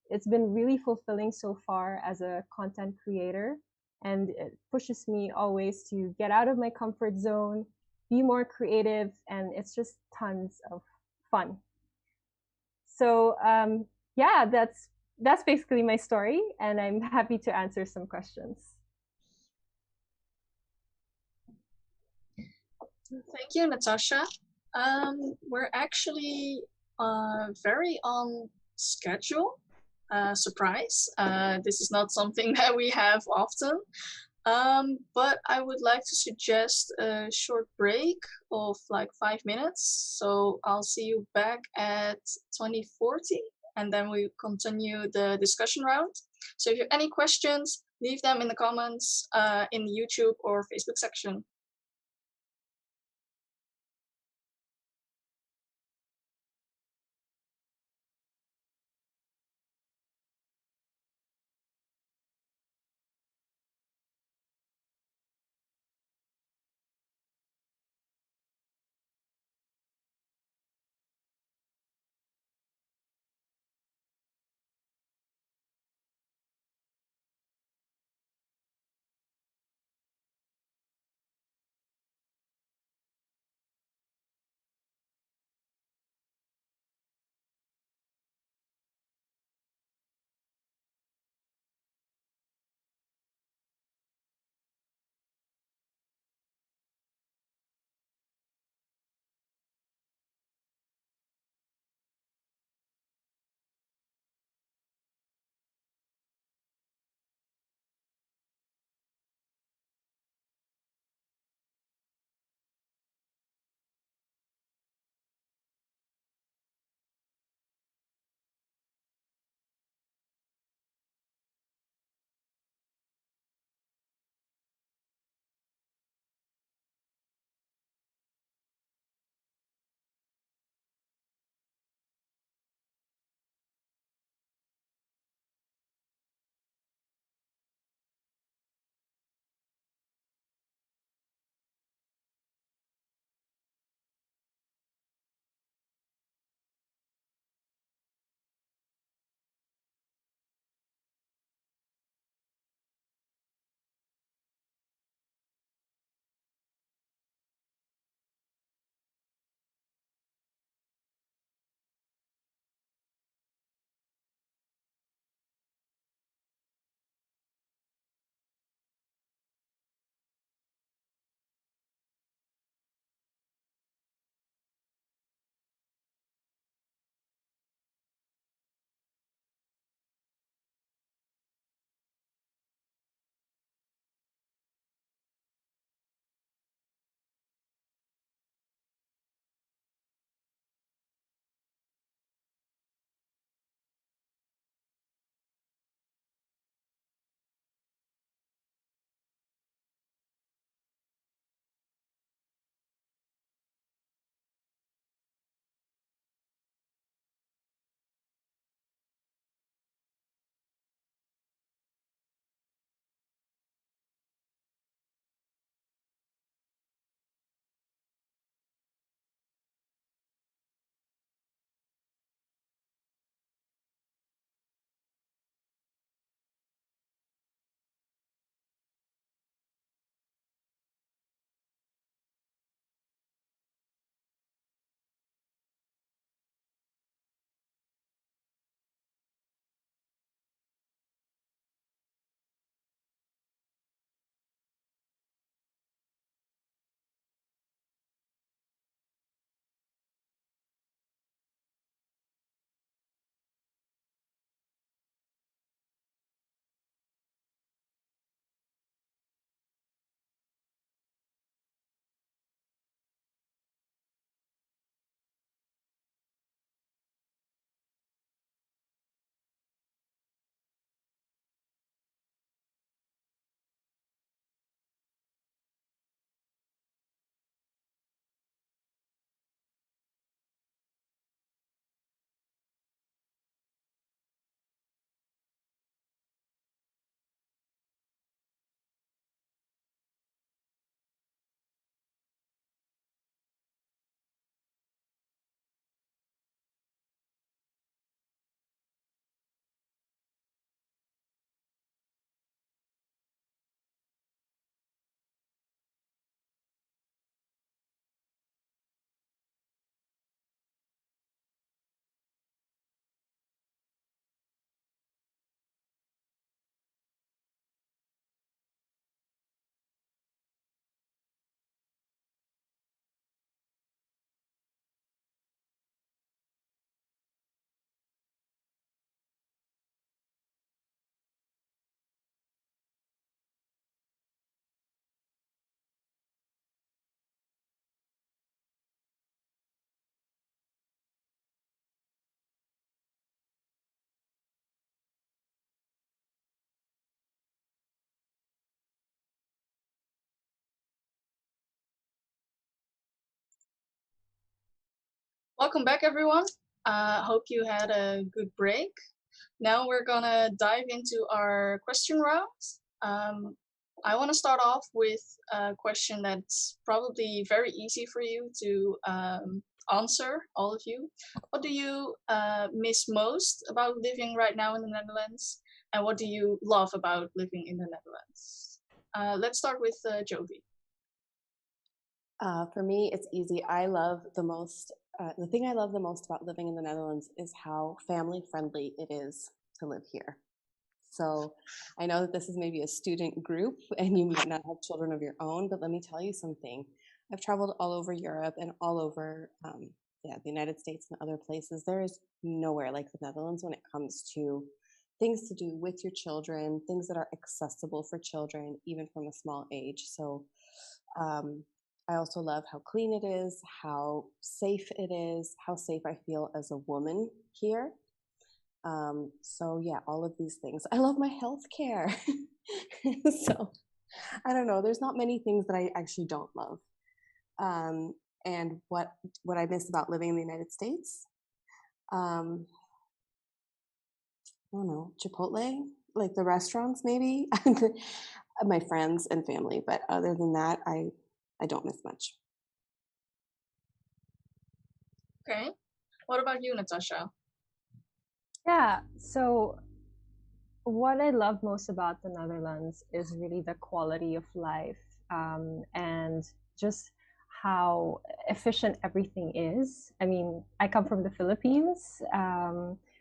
It's been really fulfilling so far as a content creator, and it pushes me always to get out of my comfort zone, be more creative, and it's just tons of fun. So yeah, that's basically my story, and I'm happy to answer some questions. Thank you, Natasha. We're actually very on schedule. Surprise. This is not something that we have often. But I would like to suggest a short break of like 5 minutes. So I'll see you back at 2040 and then we continue the discussion round. So if you have any questions, leave them in the comments in the YouTube or Facebook section. Welcome back, everyone. Hope you had a good break. Now we're gonna dive into our question round. I want to start off with a question that's probably very easy for you to answer, all of you. What do you miss most about living right now in the Netherlands? And what do you love about living in the Netherlands? Let's start with Jovi. For me, it's easy. The thing I love the most about living in the Netherlands is how family friendly it is to live here. So I know that this is maybe a student group and you might not have children of your own, but let me tell you something. I've traveled all over Europe and all over the United States and other places. There is nowhere like the Netherlands when it comes to things to do with your children, things that are accessible for children, even from a small age. So I also love how clean it is, how safe it is, how safe I feel as a woman here. So yeah, all of these things. I love my health care. So I don't know. There's not many things that I actually don't love. And what I miss about living in the United States, I don't know, Chipotle, like the restaurants maybe, my friends and family. But other than that, I don't miss much. Okay. What about you, Natasha? Yeah, so what I love most about the Netherlands is really the quality of life, and just how efficient everything is. I mean, I come from the Philippines,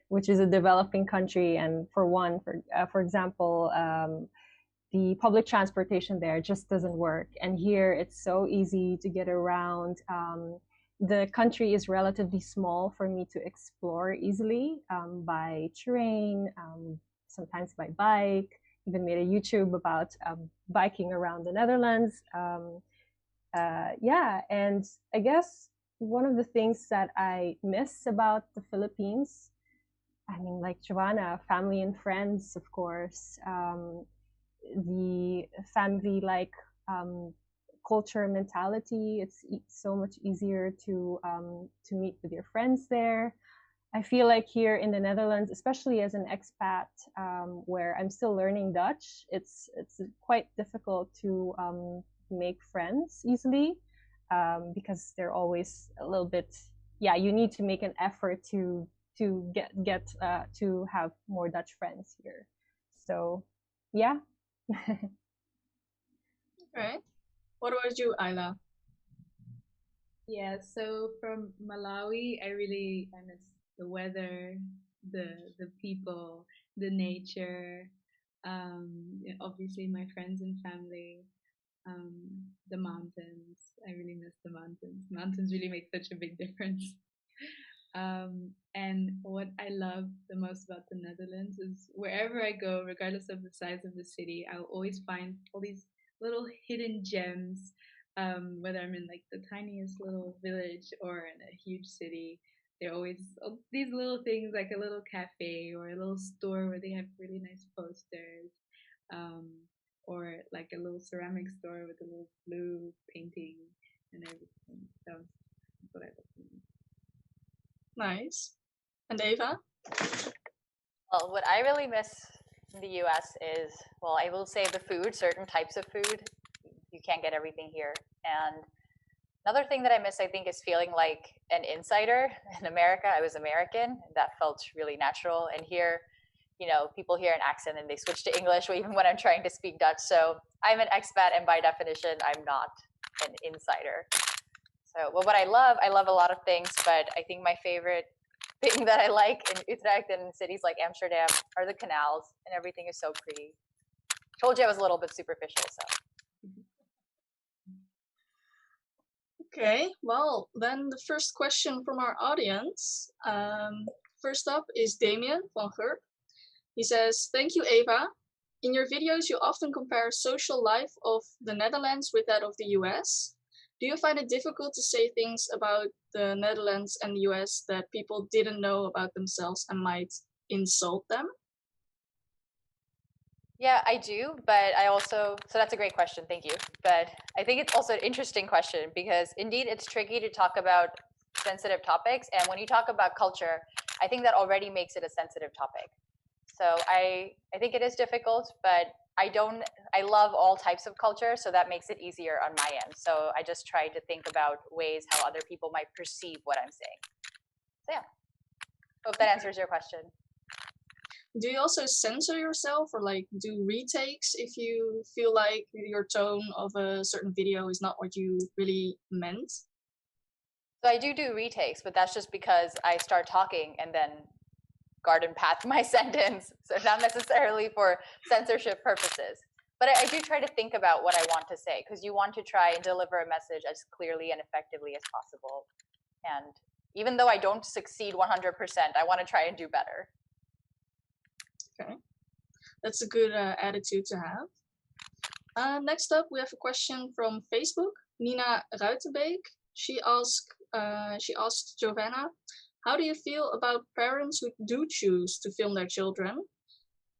which is a developing country, and for example, the public transportation there just doesn't work. And here it's so easy to get around. The country is relatively small for me to explore easily, by train, sometimes by bike. Even made a YouTube about biking around the Netherlands. Yeah, and I guess one of the things that I miss about the Philippines, I mean, like Joanna, family and friends, of course. The family like culture mentality. It's so much easier to meet with your friends there. I feel like here in the Netherlands, especially as an expat, where I'm still learning Dutch, it's quite difficult to make friends easily, because they're always a little bit. Yeah, you need to make an effort to get to have more Dutch friends here. So, yeah. Okay. What about you, Ayla? Yeah, so from Malawi, I miss the weather, the people, the nature, obviously my friends and family, the mountains. I really miss the mountains. Mountains really make such a big difference. And what I love the most about the Netherlands is wherever I go, regardless of the size of the city, I'll always find all these little hidden gems. Whether I'm in like the tiniest little village or in a huge city, there are always these little things like a little cafe or a little store where they have really nice posters, or like a little ceramic store with a little blue painting and everything. So that's what I love. Nice. And Eva? Well, what I really miss in the US is, well, I will say the food, certain types of food. You can't get everything here. And another thing that I miss, I think, is feeling like an insider. In America, I was American. That felt really natural. And here, people hear an accent and they switch to English, even when I'm trying to speak Dutch. So I'm an expat, and by definition, I'm not an insider. So, well, what I love a lot of things, but I think my favorite thing that I like in Utrecht and in cities like Amsterdam are the canals, and everything is so pretty. Told you I was a little bit superficial, so. Okay, well, then the first question from our audience. First up is Damien van Gerp. He says, thank you, Eva. In your videos, you often compare social life of the Netherlands with that of the US. Do you find it difficult to say things about the Netherlands and the US that people didn't know about themselves and might insult them? Yeah, I do, but so that's a great question, thank you. But I think it's also an interesting question because indeed it's tricky to talk about sensitive topics. And when you talk about culture, I think that already makes it a sensitive topic. So I think it is difficult, but I love all types of culture, so that makes it easier on my end. So I just try to think about ways how other people might perceive what I'm saying. So yeah, hope that answers your question. Do you also censor yourself or like do retakes if you feel like your tone of a certain video is not what you really meant? So I do retakes, but that's just because I start talking and then garden path my sentence, so not necessarily for censorship purposes. But I do try to think about what I want to say, because you want to try and deliver a message as clearly and effectively as possible. And even though I don't succeed 100%, I want to try and do better. Okay, that's a good attitude to have. Next up, we have a question from Facebook. Nina Ruitenbeek. She asked Giovanna, how do you feel about parents who do choose to film their children?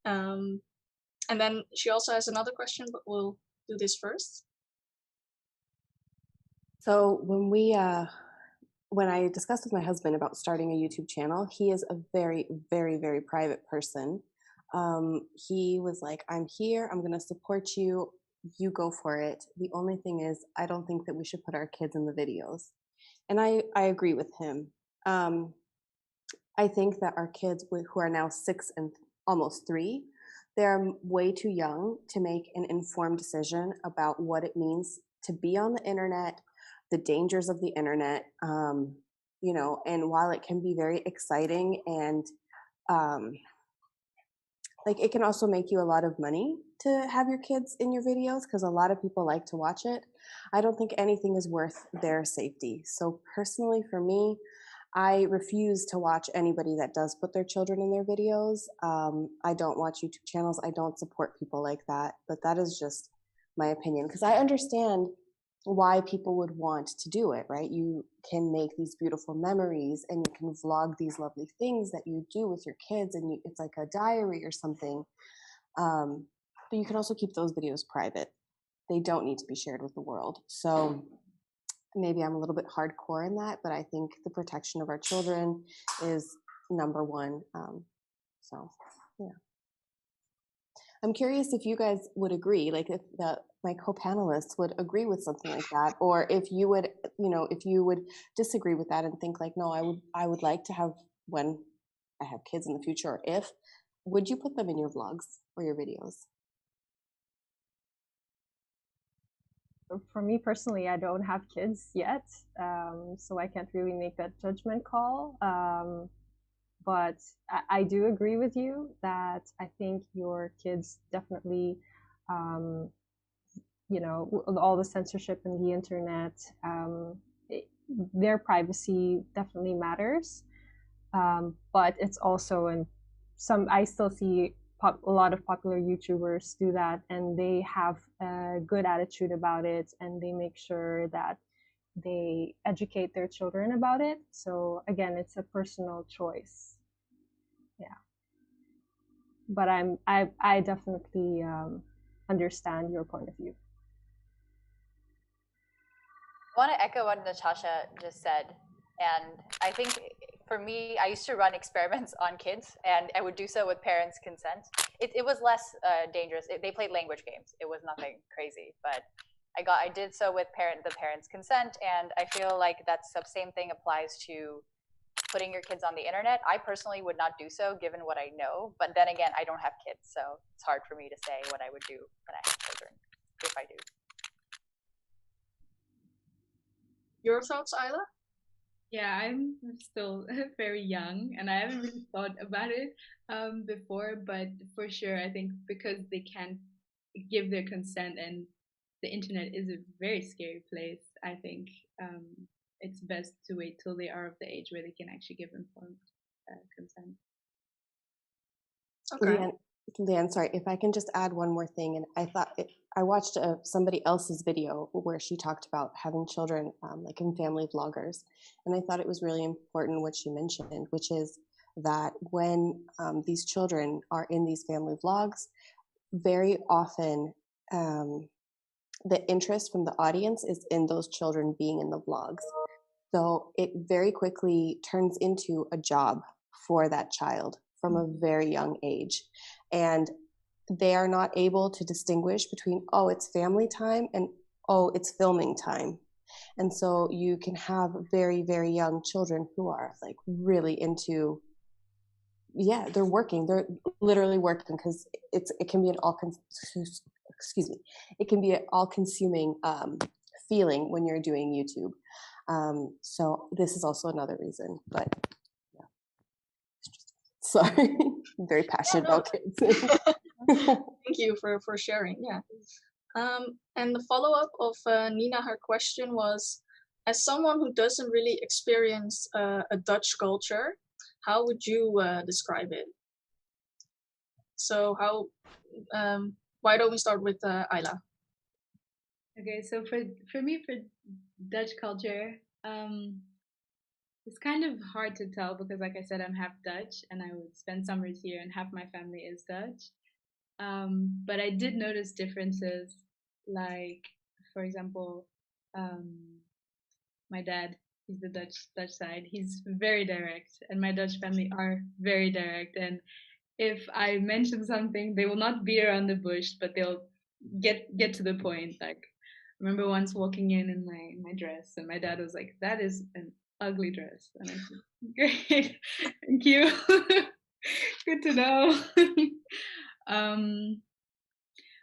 And then she also has another question, but we'll do this first. So when I discussed with my husband about starting a YouTube channel, he is a very, very, very private person. He was like, I'm here, I'm going to support you, you go for it. The only thing is, I don't think that we should put our kids in the videos. And I agree with him. I think that our kids who are now 6 and almost 3, they're way too young to make an informed decision about what it means to be on the internet, the dangers of the internet, you know, and while it can be very exciting and like it can also make you a lot of money to have your kids in your videos because a lot of people like to watch it. I don't think anything is worth their safety. So personally for me, I refuse to watch anybody that does put their children in their videos. I don't watch YouTube channels. I don't support people like that, but that is just my opinion because I understand why people would want to do it, right? You can make these beautiful memories and you can vlog these lovely things that you do with your kids and it's like a diary or something. But you can also keep those videos private. They don't need to be shared with the world. So maybe I'm a little bit hardcore in that, but I think the protection of our children is number one. So, yeah. I'm curious if you guys would agree, like if my co-panelists would agree with something like that, or if you would, you know, if you would disagree with that and think like, no, I would like to have, when I have kids in the future, or if, would you put them in your vlogs or your videos? For me personally, I don't have kids yet, so I can't really make that judgment call. But I do agree with you that I think your kids definitely, you know, all the censorship in the internet, their privacy definitely matters. But it's also I still see a lot of popular YouTubers do that, and they have a good attitude about it, and they make sure that they educate their children about it. So again, it's a personal choice. Yeah. But I definitely understand your point of view. I want to echo what Natasha just said. And I think for me, I used to run experiments on kids, and I would do so with parents' consent. It was less dangerous. They played language games. It was nothing crazy, but I did so with the parents' consent, and I feel like that same thing applies to putting your kids on the internet. I personally would not do so given what I know, but then again, I don't have kids, so it's hard for me to say what I would do when I have children, if I do. Your thoughts, Isla? Yeah, I'm still very young and I haven't really thought about it before, but for sure, I think because they can't give their consent and the internet is a very scary place, I think it's best to wait till they are of the age where they can actually give informed consent. Okay. Leanne, sorry, if I can just add one more thing. And I watched somebody else's video where she talked about having children like in family vloggers. And I thought it was really important what she mentioned, which is that when these children are in these family vlogs, very often the interest from the audience is in those children being in the vlogs. So it very quickly turns into a job for that child from a very young age. And they are not able to distinguish between, oh, it's family time and, oh, it's filming time. And so you can have very, very young children who are like really into, yeah, they're working. They're literally working because it can be an excuse me, it can be an all-consuming feeling when you're doing YouTube. So this is also another reason, but yeah. Sorry, I'm very passionate no. about kids. Thank you for sharing. Yeah. And the follow-up of Nina, her question was, as someone who doesn't really experience a Dutch culture, how would you describe it? So why don't we start with Ayla? Okay, so for me, for Dutch culture, it's kind of hard to tell because, like I said, I'm half Dutch and I would spend summers here, and half my family is Dutch. But I did notice differences, like, for example, my dad, he's the Dutch side. He's very direct, and my Dutch family are very direct. And if I mention something, they will not beat around the bush, but they'll get to the point. Like, I remember once walking in my dress, and my dad was like, "That is an ugly dress," and I said, "Great, thank you, good to know."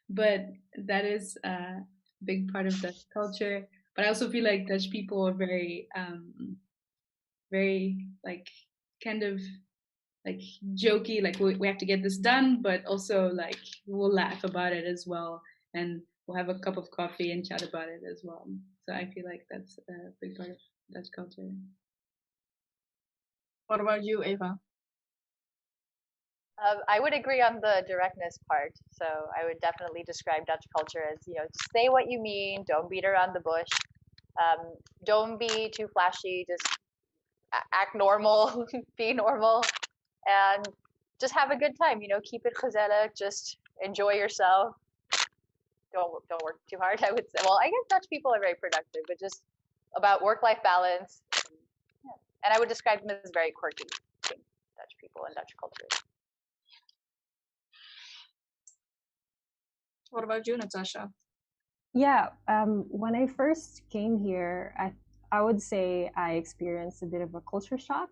But that is a big part of Dutch culture. But I also feel like Dutch people are very, very like kind of like jokey, like we have to get this done, but also like we'll laugh about it as well, and we'll have a cup of coffee and chat about it as well. So I feel like that's a big part of Dutch culture. What about you, Eva? I would agree on the directness part. So I would definitely describe Dutch culture as, just say what you mean, don't beat around the bush, don't be too flashy, just act normal, be normal, and just have a good time. Keep it gezellig, just enjoy yourself. Don't work too hard, I would say. Well, I guess Dutch people are very productive, but just about work-life balance. Yeah. And I would describe them as very quirky, I think, Dutch people and Dutch culture. What about you, Natasha? Yeah, when I first came here, I would say I experienced a bit of a culture shock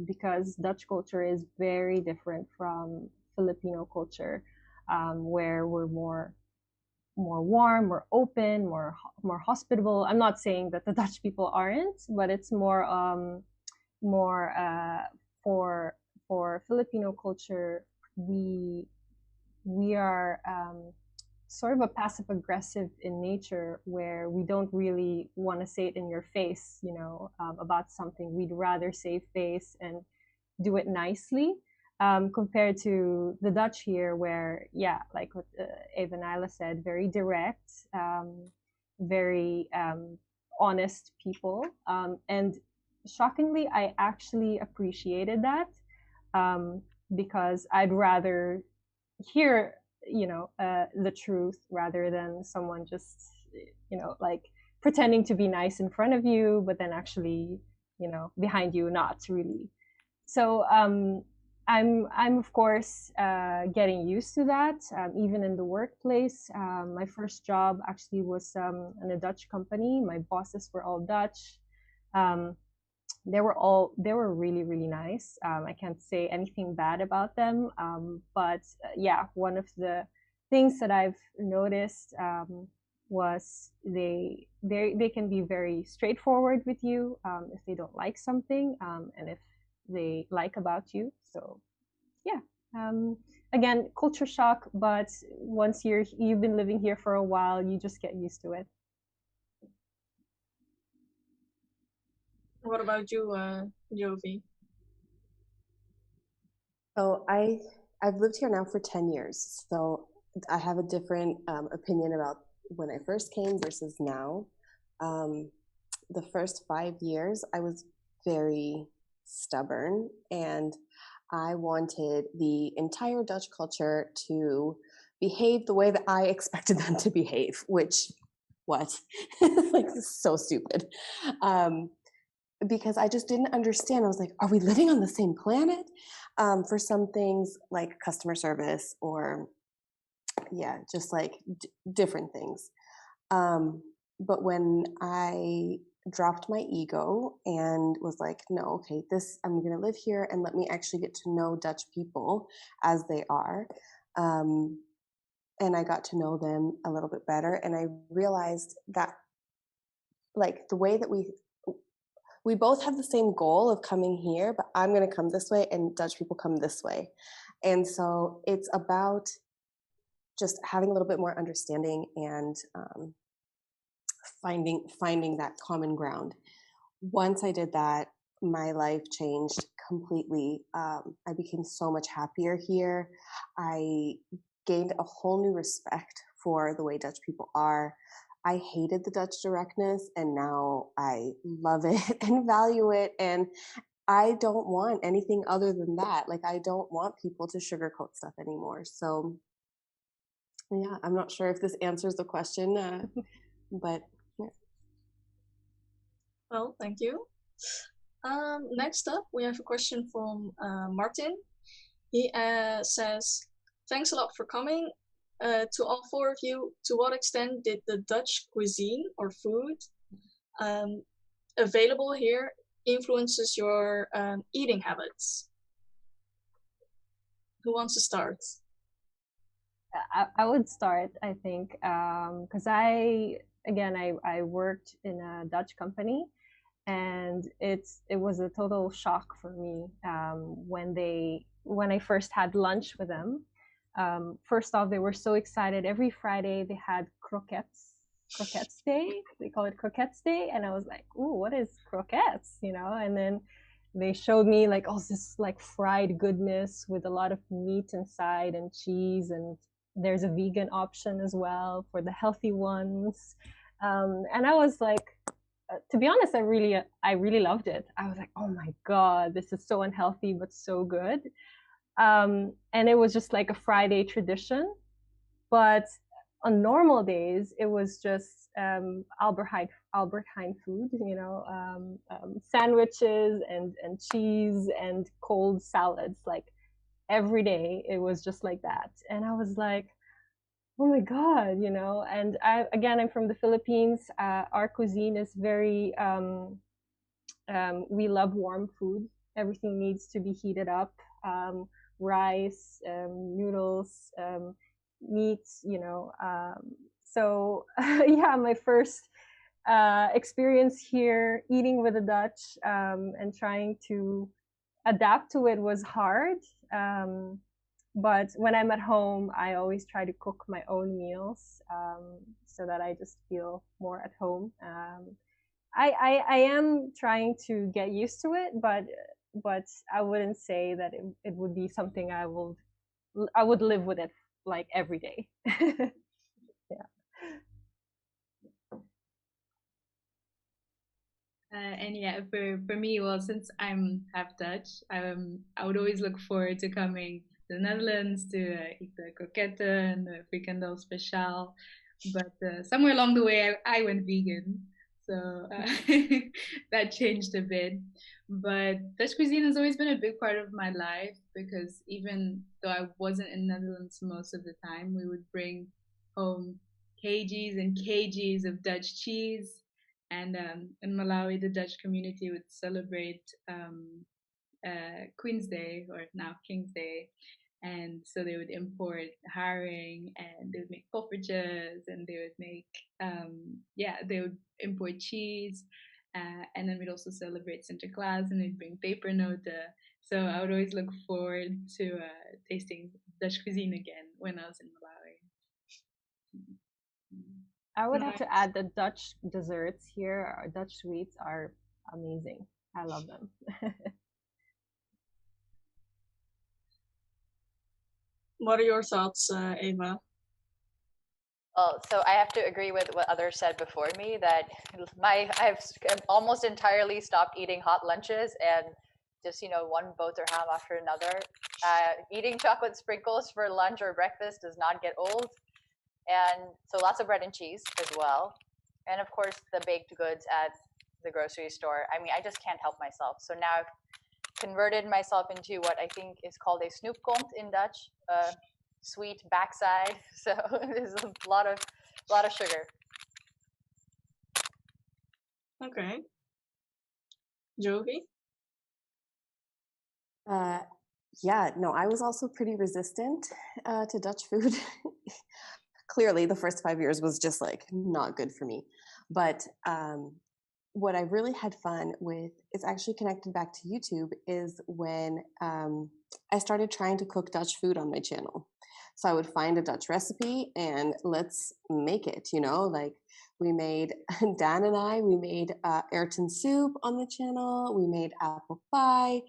because Dutch culture is very different from Filipino culture, where we're more warm, more open, more hospitable. I'm not saying that the Dutch people aren't, but it's more for Filipino culture. We are sort of a passive aggressive in nature, where we don't really want to say it in your face, about something. We'd rather save face and do it nicely, compared to the Dutch here, where, yeah, like what Eva and Isla said, very direct, very honest people. And shockingly, I actually appreciated that, because I'd rather hear the truth rather than someone just like pretending to be nice in front of you, but then actually behind you not really. So I'm of course getting used to that, even in the workplace. My first job actually was in a Dutch company. My bosses were all Dutch. They were really, really nice. I can't say anything bad about them. But yeah, one of the things that I've noticed was they can be very straightforward with you if they don't like something, and if they like about you. So yeah, again, culture shock, but once you've been living here for a while, you just get used to it. What about you, Jovi? So I've lived here now for 10 years, so I have a different opinion about when I first came versus now. The first 5 years, I was very stubborn, and I wanted the entire Dutch culture to behave the way that I expected them to behave, which, what? Like, so stupid. because I just didn't understand. I was like, are we living on the same planet? For some things like customer service or just like different things. But when I dropped my ego and was like, no, okay, I'm going to live here and let me actually get to know Dutch people as they are. And I got to know them a little bit better. And I realized that like the way that we both have the same goal of coming here, but I'm going to come this way and Dutch people come this way. And so it's about just having a little bit more understanding and finding that common ground. Once I did that, my life changed completely. I became so much happier here. I gained a whole new respect for the way Dutch people are. I hated the Dutch directness, and now I love it and value it. And I don't want anything other than that. Like, I don't want people to sugarcoat stuff anymore. So, yeah, I'm not sure if this answers the question, but yeah. Well, thank you. Next up, we have a question from Martin. He says, thanks a lot for coming. To all four of you, to what extent did the Dutch cuisine or food available here influences your eating habits? Who wants to start? I would start, I think, because I worked in a Dutch company, and it was a total shock for me when I first had lunch with them. First off, they were so excited. Every Friday they had croquettes day. They call it croquettes day, and I was like, "Ooh, what is croquettes?" And then they showed me like all this like fried goodness with a lot of meat inside and cheese, and there's a vegan option as well for the healthy ones. And I was like, to be honest, I really loved it. I was like, oh my god, this is so unhealthy but so good. And it was just like a Friday tradition. But on normal days, it was just Albert Heijn food, sandwiches and cheese and cold salads. Like every day, it was just like that. And I was like, oh my god, And I'm from the Philippines. Our cuisine is very we love warm food. Everything needs to be heated up. Rice, noodles, meats, so yeah, my first experience here eating with the Dutch and trying to adapt to it was hard. But when I'm at home, I always try to cook my own meals so that I just feel more at home. I am trying to get used to it, but I wouldn't say that it would be something I would live with it like every day. Yeah. And yeah, for me, well, since I'm half Dutch, I would always look forward to coming to the Netherlands to eat the croquette and the frikandel speciaal. But somewhere along the way, I went vegan, so that changed a bit. But Dutch cuisine has always been a big part of my life because even though I wasn't in the Netherlands most of the time, we would bring home kgs and kgs of Dutch cheese. And in Malawi, the Dutch community would celebrate Queen's Day, or now King's Day. And so they would import herring, and they would make poffertjes, and they would make, they would import cheese. And then we'd also celebrate Sinterklaas, and they'd bring pepernoten. So I would always look forward to tasting Dutch cuisine again when I was in Malawi. I would have to add the Dutch desserts here, our Dutch sweets are amazing. I love them. What are your thoughts, Eva? Well, so I have to agree with what others said before me that I've almost entirely stopped eating hot lunches and just one boat or ham after another. Eating chocolate sprinkles for lunch or breakfast does not get old. And so lots of bread and cheese as well. And of course, the baked goods at the grocery store. I mean, I just can't help myself. So now I've converted myself into what I think is called a snoepkont in Dutch, sweet backside. So there's a lot of sugar. Okay. Jovi? Yeah, no, I was also pretty resistant to Dutch food. Clearly, the first 5 years was just like not good for me. But what I really had fun with is actually connected back to YouTube is when I started trying to cook Dutch food on my channel. So I would find a Dutch recipe and let's make it, you know, like we made, Dan and I, we made Ayrton soup on the channel. We made apple pie.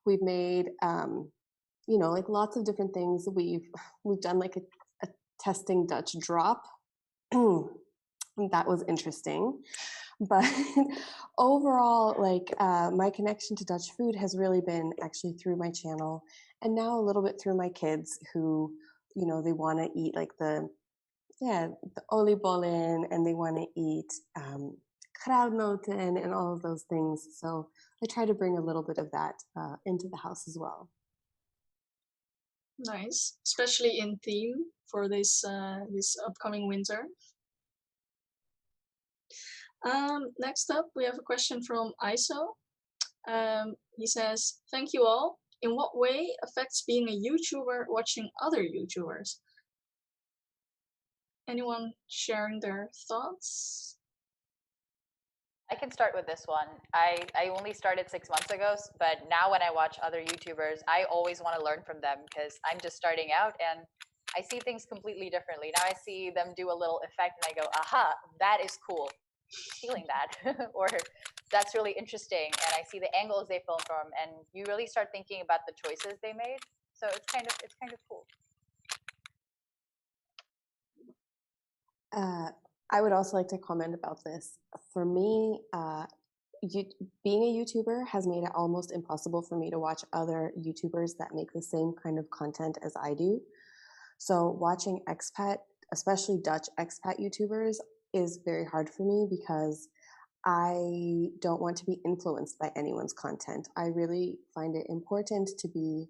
We've made, you know, like lots of different things. We've done like a testing Dutch drop. That was interesting. But overall, like my connection to Dutch food has really been actually through my channel, and now a little bit through my kids who, you know, they want to eat like the oliebollen, and they want to eat kruidnoten and all of those things. So I try to bring a little bit of that into the house as well. Nice. Especially in theme for this this upcoming winter. Next up, we have a question from ISO. He says, "Thank you all. In what way affects being a YouTuber watching other YouTubers?" Anyone sharing their thoughts? I can start with this one. I only started 6 months ago, but now when I watch other YouTubers, I always want to learn from them because I'm just starting out and I see things completely differently. Now I see them do a little effect and I go, aha, that is cool. Stealing that. Or that's really interesting. And I see the angles they film from, and you really start thinking about the choices they made. So it's kind of cool. I would also like to comment about this. For me, being a YouTuber has made it almost impossible for me to watch other YouTubers that make the same kind of content as I do. So watching expat, especially Dutch expat YouTubers, is very hard for me because I don't want to be influenced by anyone's content. I really find it important to be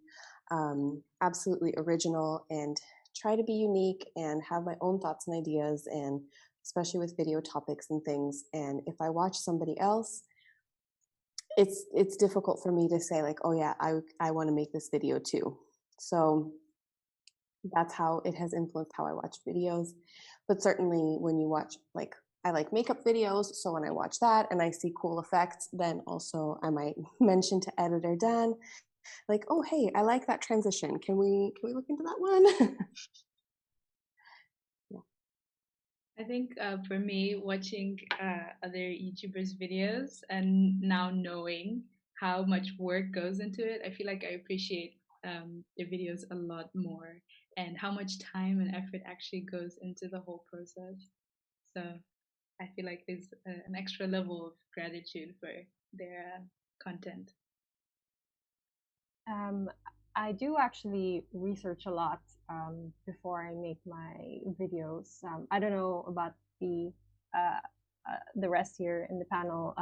absolutely original and try to be unique and have my own thoughts and ideas, and especially with video topics and things. And if I watch somebody else, it's difficult for me to say like, oh yeah, I want to make this video too. So that's how it has influenced how I watch videos. But certainly when you watch, like, I like makeup videos, so when I watch that and I see cool effects, then also I might mention to editor Dan, like, oh hey, I like that transition. Can we look into that one? Yeah. I think for me, watching other YouTubers' videos and now knowing how much work goes into it, I feel like I appreciate their videos a lot more, and how much time and effort actually goes into the whole process. So I feel like there's an extra level of gratitude for their content. I do actually research a lot before I make my videos. I don't know about the rest here in the panel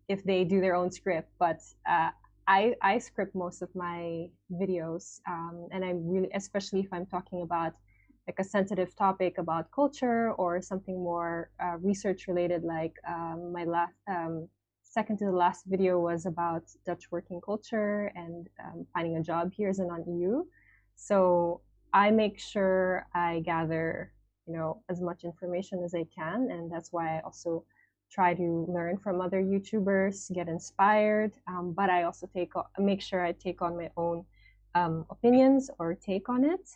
if they do their own script, but I script most of my videos, and I really, especially if I'm talking about like a sensitive topic about culture or something more research related, like my last second to the last video was about Dutch working culture and finding a job here as a non-EU. So I make sure I gather, you know, as much information as I can, and that's why I also try to learn from other YouTubers, get inspired. But I also make sure I take on my own opinions or take on it.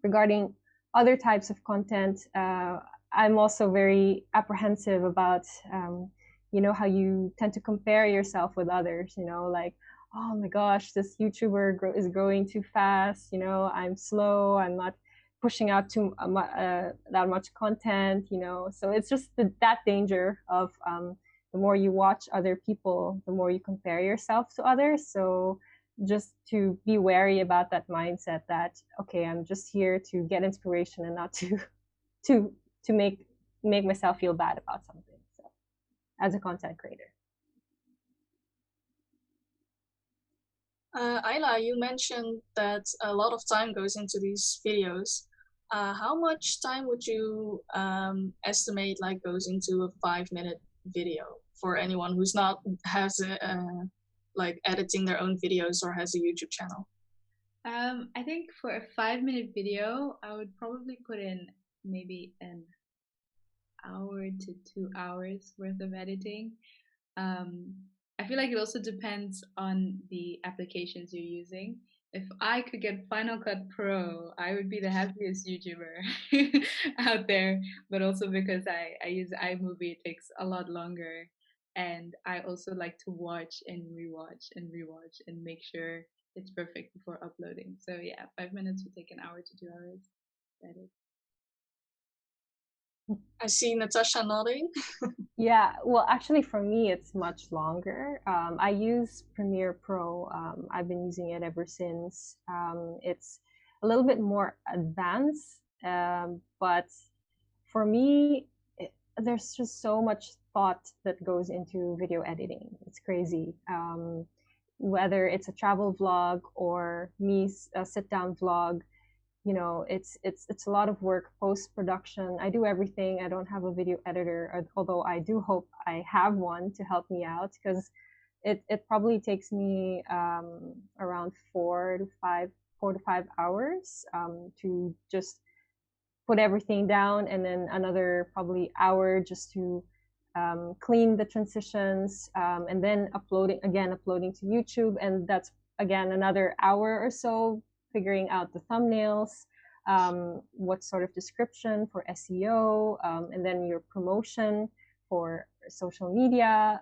Regarding other types of content, I'm also very apprehensive about you know, how you tend to compare yourself with others, you know, like, oh my gosh, this YouTuber is growing too fast, you know, I'm slow, I'm not pushing out that much content, you know. So it's just that danger of the more you watch other people, the more you compare yourself to others. So just to be wary about that mindset that, okay, I'm just here to get inspiration and not to make myself feel bad about something. as a content creator. Ayla, you mentioned that a lot of time goes into these videos. How much time would you estimate like goes into a 5-minute video for anyone who's not has like editing their own videos or has a YouTube channel? I think for a 5-minute video, I would probably put in maybe an hour to 2 hours worth of editing. I feel like it also depends on the applications you're using. If I could get Final Cut Pro, I would be the happiest YouTuber out there. But also because I use iMovie, it takes a lot longer. And I also like to watch and rewatch and make sure it's perfect before uploading. So yeah, 5 minutes would take an hour to 2 hours to edit. I see Natasha nodding. Yeah, well, actually, for me, it's much longer. I use Premiere Pro. I've been using it ever since. It's a little bit more advanced, but for me, there's just so much thought that goes into video editing. It's crazy. Whether it's a travel vlog or me a sit-down vlog, you know, it's a lot of work. Post-production, I do everything. I don't have a video editor, although I do hope I have one to help me out, because it probably takes me around 4 to 5 hours to just put everything down, and then another probably hour just to clean the transitions, and then uploading to YouTube, and that's again another hour or so figuring out the thumbnails, what sort of description for SEO, and then your promotion for social media.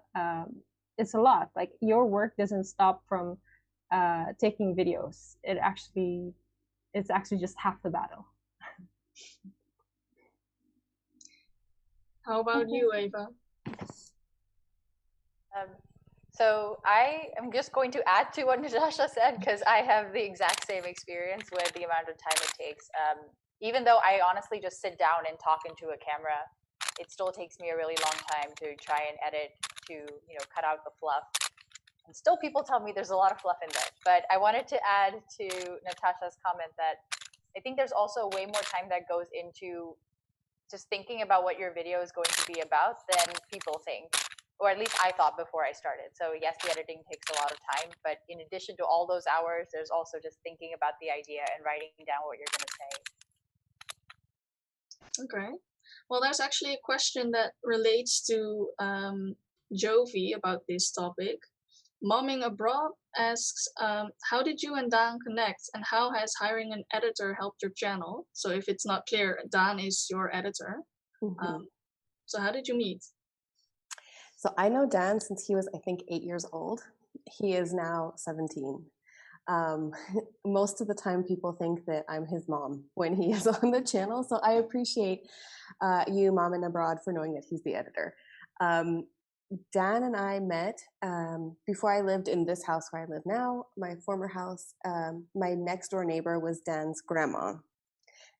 It's a lot. Like, your work doesn't stop from taking videos. It's actually just half the battle. How about you, Ava? So I am just going to add to what Natasha said, because I have the exact same experience with the amount of time it takes. Even though I honestly just sit down and talk into a camera, it still takes me a really long time to try and edit, to cut out the fluff. And still people tell me there's a lot of fluff in there. But I wanted to add to Natasha's comment that I think there's also way more time that goes into just thinking about what your video is going to be about than people think. Or at least I thought before I started. So yes, the editing takes a lot of time, but in addition to all those hours, there's also just thinking about the idea and writing down what you're going to say. Okay. Well, there's actually a question that relates to Jovi about this topic. Momming Abroad asks, how did you and Dan connect, and how has hiring an editor helped your channel? So if it's not clear, Dan is your editor. Mm-hmm. So how did you meet? So I know Dan since he was, I think, 8 years old. He is now 17. Most of the time people think that I'm his mom when he is on the channel. So I appreciate you, Mom and Abroad, for knowing that he's the editor. Dan and I met before I lived in this house where I live now, my former house. My next door neighbor was Dan's grandma.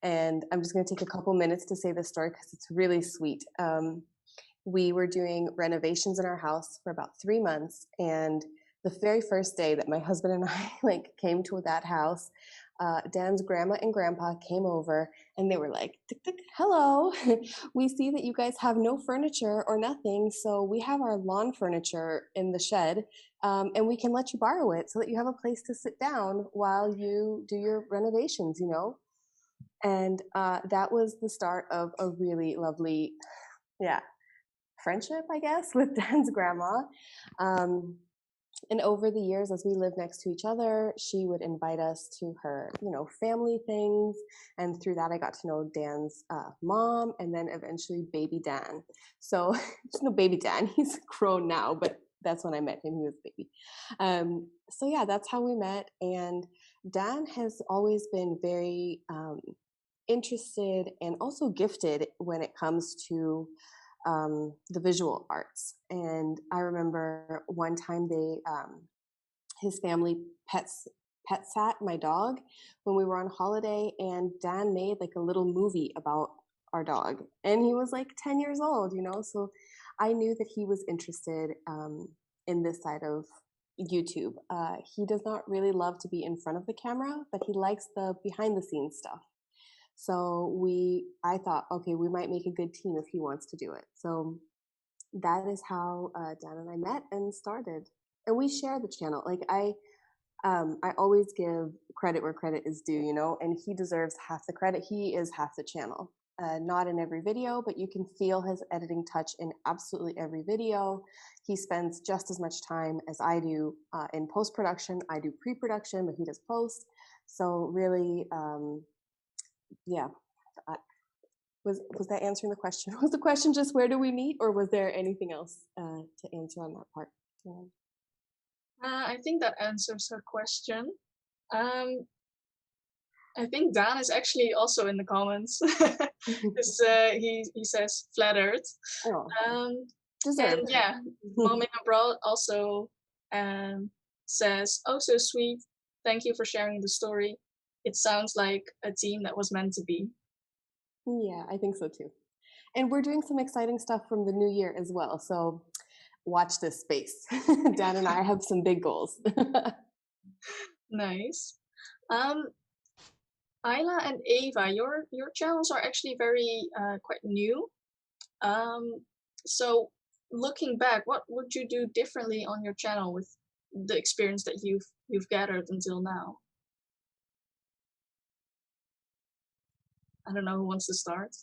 And I'm just going to take a couple minutes to say this story because it's really sweet. We were doing renovations in our house for about 3 months, and the very first day that my husband and I came to that house, Dan's grandma and grandpa came over, and they were like, tick, tick, hello, we see that you guys have no furniture or nothing, so we have our lawn furniture in the shed, and we can let you borrow it so that you have a place to sit down while you do your renovations, And that was the start of a really lovely, friendship, I guess, with Dan's grandma. And over the years, as we lived next to each other, she would invite us to her, family things. And through that, I got to know Dan's mom, and then eventually baby Dan. So, baby Dan, he's grown now, but that's when I met him. He was a baby. So yeah, that's how we met. And Dan has always been very interested and also gifted when it comes to the visual arts. And I remember one time his family pet sat my dog when we were on holiday, and Dan made a little movie about our dog. And he was like 10 years old, you know? So I knew that he was interested in this side of YouTube. He does not really love to be in front of the camera, but he likes the behind the scenes stuff. So I thought, okay, we might make a good team if he wants to do it. So that is how Dan and I met and started. And we share the channel. Like I always give credit where credit is due, you know, and he deserves half the credit. He is half the channel. Not in every video, but you can feel his editing touch in absolutely every video. He spends just as much time as I do in post-production. I do pre-production, but he does post. So really, yeah. Was that answering the question? Was the question just where do we meet, or was there anything else to answer on that part? Yeah. I think that answers her question. I think Dan is actually also in the comments. He says flattered. Oh, And deserved. yeah, Mom in Abroad also says, "Oh, so sweet. Thank you for sharing the story. It sounds like a team that was meant to be." Yeah, I think so too. And we're doing some exciting stuff from the new year as well. So watch this space. Dan and I have some big goals. Nice. Ayla and Ava, your channels are actually very quite new. So looking back, what would you do differently on your channel with the experience that you've gathered until now? I don't know who wants to start.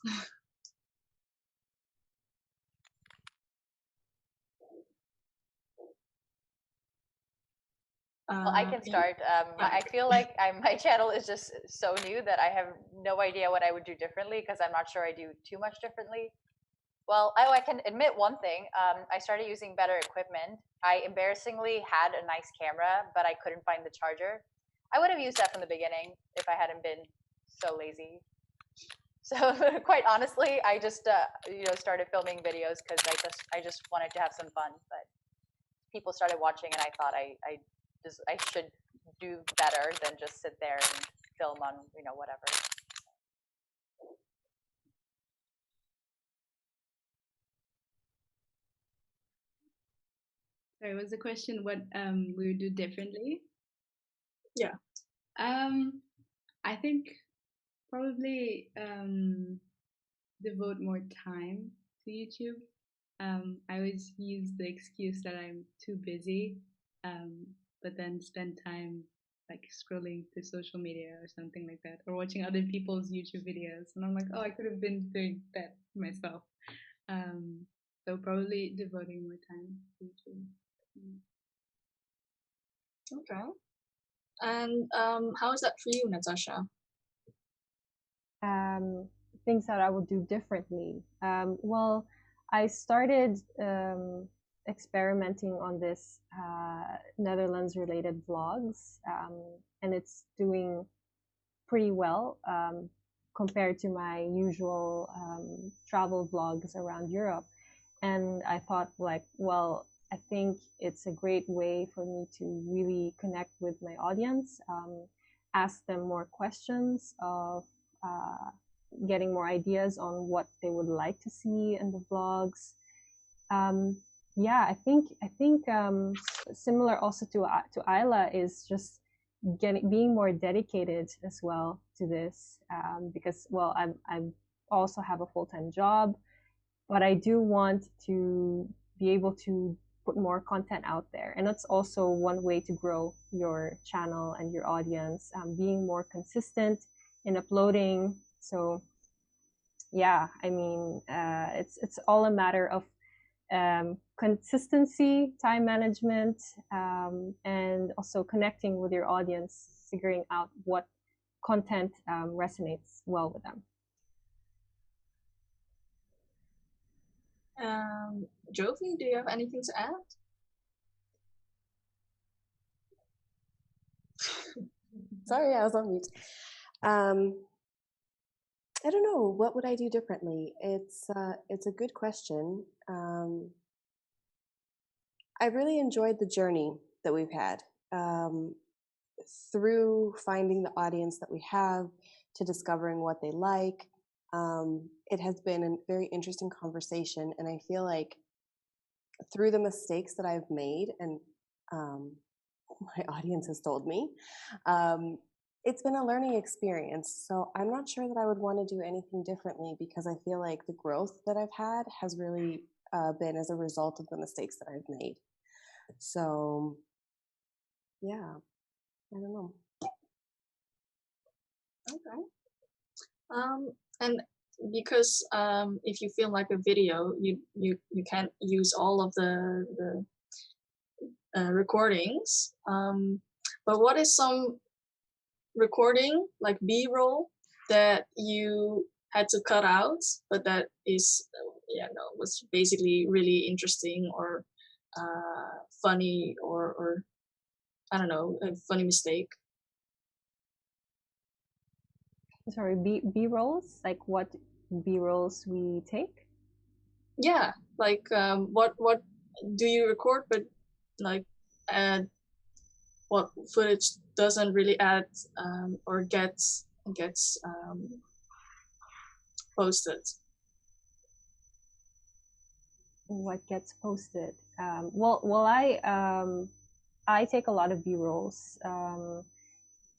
Well, I can start. Yeah. I feel like my channel is just so new that I have no idea what I would do differently because I'm not sure I do too much differently. Well, I can admit one thing. I started using better equipment. I embarrassingly had a nice camera, but I couldn't find the charger. I would have used that from the beginning if I hadn't been so lazy. So quite honestly, I just started filming videos because I just wanted to have some fun. But people started watching, and I thought I should do better than just sit there and film on whatever. Sorry, was the question what we would do differently? Yeah. I think probably devote more time to YouTube. I always use the excuse that I'm too busy, but then spend time like scrolling through social media or something like that, or watching other people's YouTube videos, and I'm like, oh, I could have been doing that myself. So probably devoting more time to YouTube. Okay. And how is that for you, Natasha? Things that I would do differently. Well, I started experimenting on this Netherlands-related vlogs, and it's doing pretty well compared to my usual travel vlogs around Europe. And I thought, like, well, I think it's a great way for me to really connect with my audience, ask them more questions of getting more ideas on what they would like to see in the vlogs. Yeah, I think similar also to Ayla is just being more dedicated as well to this, because well, I also have a full-time job, but I do want to be able to put more content out there, and that's also one way to grow your channel and your audience, being more consistent in uploading. So yeah, I mean, it's all a matter of consistency, time management, and also connecting with your audience, figuring out what content resonates well with them. Jovi, do you have anything to add? Sorry, I was on mute. I don't know. What would I do differently? It's a good question. I really enjoyed the journey that we've had through finding the audience that we have, to discovering what they like, It has been a very interesting conversation, and I feel like through the mistakes that I've made, and my audience has told me, it's been a learning experience. So I'm not sure that I would want to do anything differently, because I feel like the growth that I've had has really been as a result of the mistakes that I've made. So yeah, I don't know. Okay. And because if you film like a video, you can't use all of the recordings. But what is some recording, like B-roll, that you had to cut out, but that is, was basically really interesting or funny, or I don't know, a funny mistake? Sorry, B rolls? Like what B rolls we take? Yeah, like what do you record, but like what footage doesn't really add or gets posted? What gets posted? I take a lot of B rolls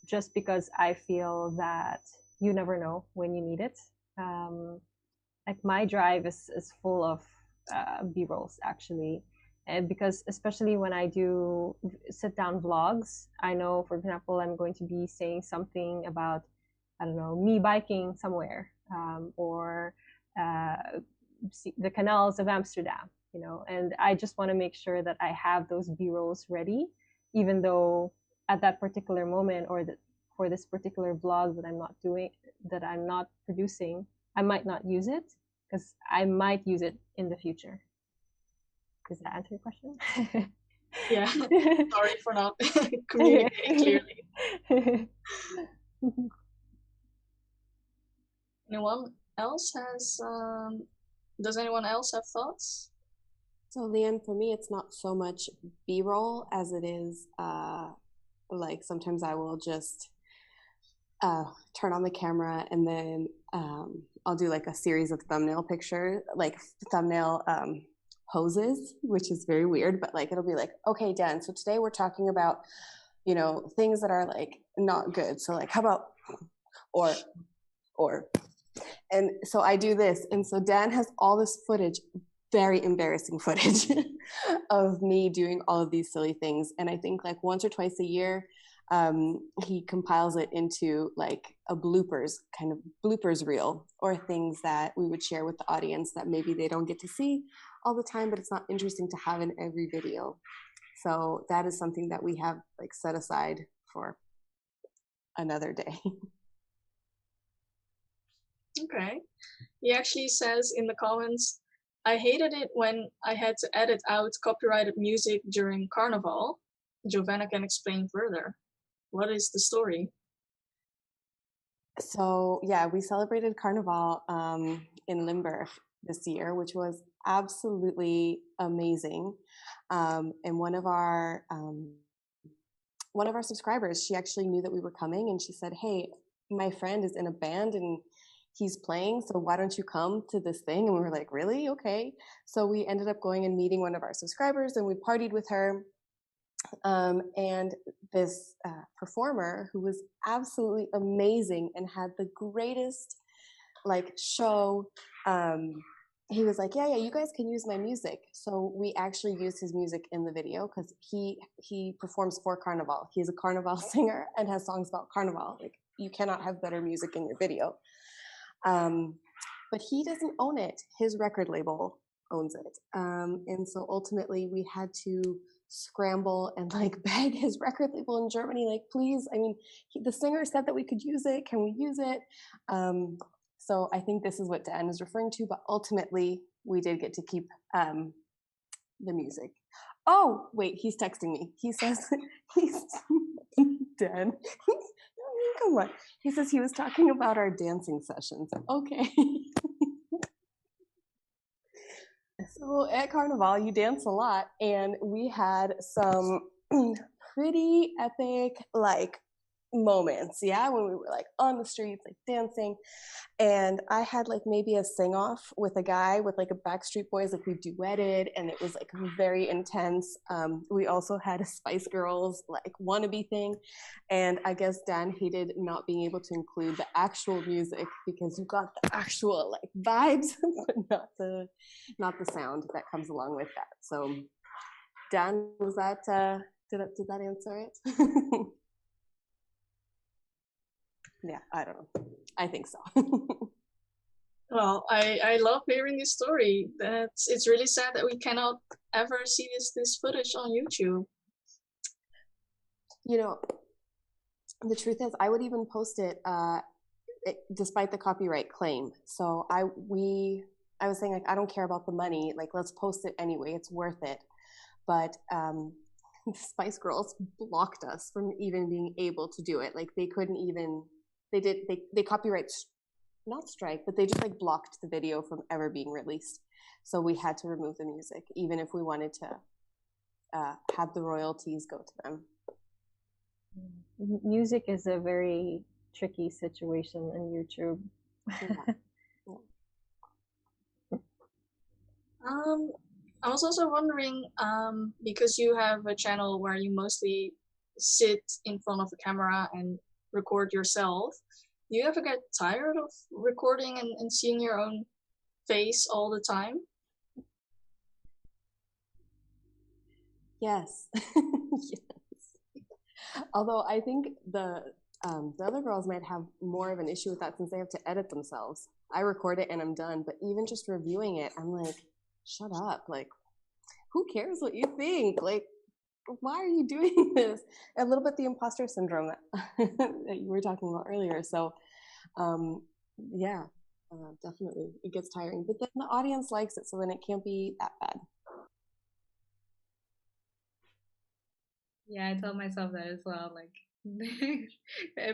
just because I feel that you never know when you need it. Like my drive is full of B rolls actually, and because especially when I do sit down vlogs, I know, for example, I'm going to be saying something about, I don't know, me biking somewhere, or the canals of Amsterdam, and I just want to make sure that I have those B rolls ready, even though at that particular moment, or for this particular vlog that I'm not producing, I might not use it because I might use it in the future. Does that answer your question? Yeah. Sorry for not communicating clearly. Anyone else has does anyone else have thoughts? So Leanne, for me, it's not so much B-roll as it is like sometimes I will just turn on the camera, and then I'll do like a series of thumbnail pictures, like thumbnail poses, which is very weird, but like it'll be like, okay, Dan, so today we're talking about, things that are like not good. So like, how about or and so I do this, and so Dan has all this footage, very embarrassing footage of me doing all of these silly things. And I think like once or twice a year, he compiles it into like a kind of bloopers reel, or things that we would share with the audience that maybe they don't get to see all the time, but it's not interesting to have in every video. So that is something that we have like set aside for another day. Okay. He actually says in the comments, I hated it when I had to edit out copyrighted music during Carnival. Giovanna can explain further. What is the story? So yeah, we celebrated Carnival in Limburg this year, which was absolutely amazing. And one of our subscribers, she actually knew that we were coming, and she said, "Hey, my friend is in a band and he's playing, so why don't you come to this thing?" And we were like, "Really? Okay." So we ended up going and meeting one of our subscribers, and we partied with her. And this performer, who was absolutely amazing and had the greatest like show, he was like, yeah, you guys can use my music. So we actually used his music in the video, because he performs for Carnival. He's a Carnival singer and has songs about Carnival. Like, you cannot have better music in your video. But he doesn't own it. His record label owns it. And so ultimately we had to scramble and like beg his record label in Germany, like, please, I mean, the singer said that we could use it. Can we use it? So I think this is what Dan is referring to, but ultimately we did get to keep the music. Oh, wait, he's texting me. He says, Dan, come on. He says he was talking about our dancing sessions. Okay. So at Carnival, you dance a lot, and we had some pretty epic, like, moments, yeah, when we were like on the streets, like dancing. And I had like maybe a sing off with a guy with like a Backstreet Boys, like we duetted, and it was like very intense. We also had a Spice Girls like wannabe thing, and I guess Dan hated not being able to include the actual music because you got the actual like vibes, but not the sound that comes along with that. So, Dan, was that did that answer it? Yeah, I don't know. I think so. Well, I love hearing this story. It's really sad that we cannot ever see this footage on YouTube. You know, the truth is, I would even post it, despite the copyright claim. So I was saying like I don't care about the money. Like let's post it anyway. It's worth it. But Spice Girls blocked us from even being able to do it. Like they couldn't even. They copyright not strike, but they just like blocked the video from ever being released. So we had to remove the music, even if we wanted to have the royalties go to them. Music is a very tricky situation on YouTube. Yeah. I was also wondering, because you have a channel where you mostly sit in front of the camera and record yourself, do you ever get tired of recording and seeing your own face all the time? Yes. Yes. Although I think the other girls might have more of an issue with that since they have to edit themselves. I record it and I'm done, but even just reviewing it, I'm like, shut up. Like, who cares what you think? Like, why are you doing this? A little bit the imposter syndrome that you were talking about earlier. So, yeah, definitely, it gets tiring. But then the audience likes it, so then it can't be that bad. Yeah, I tell myself that as well. Like,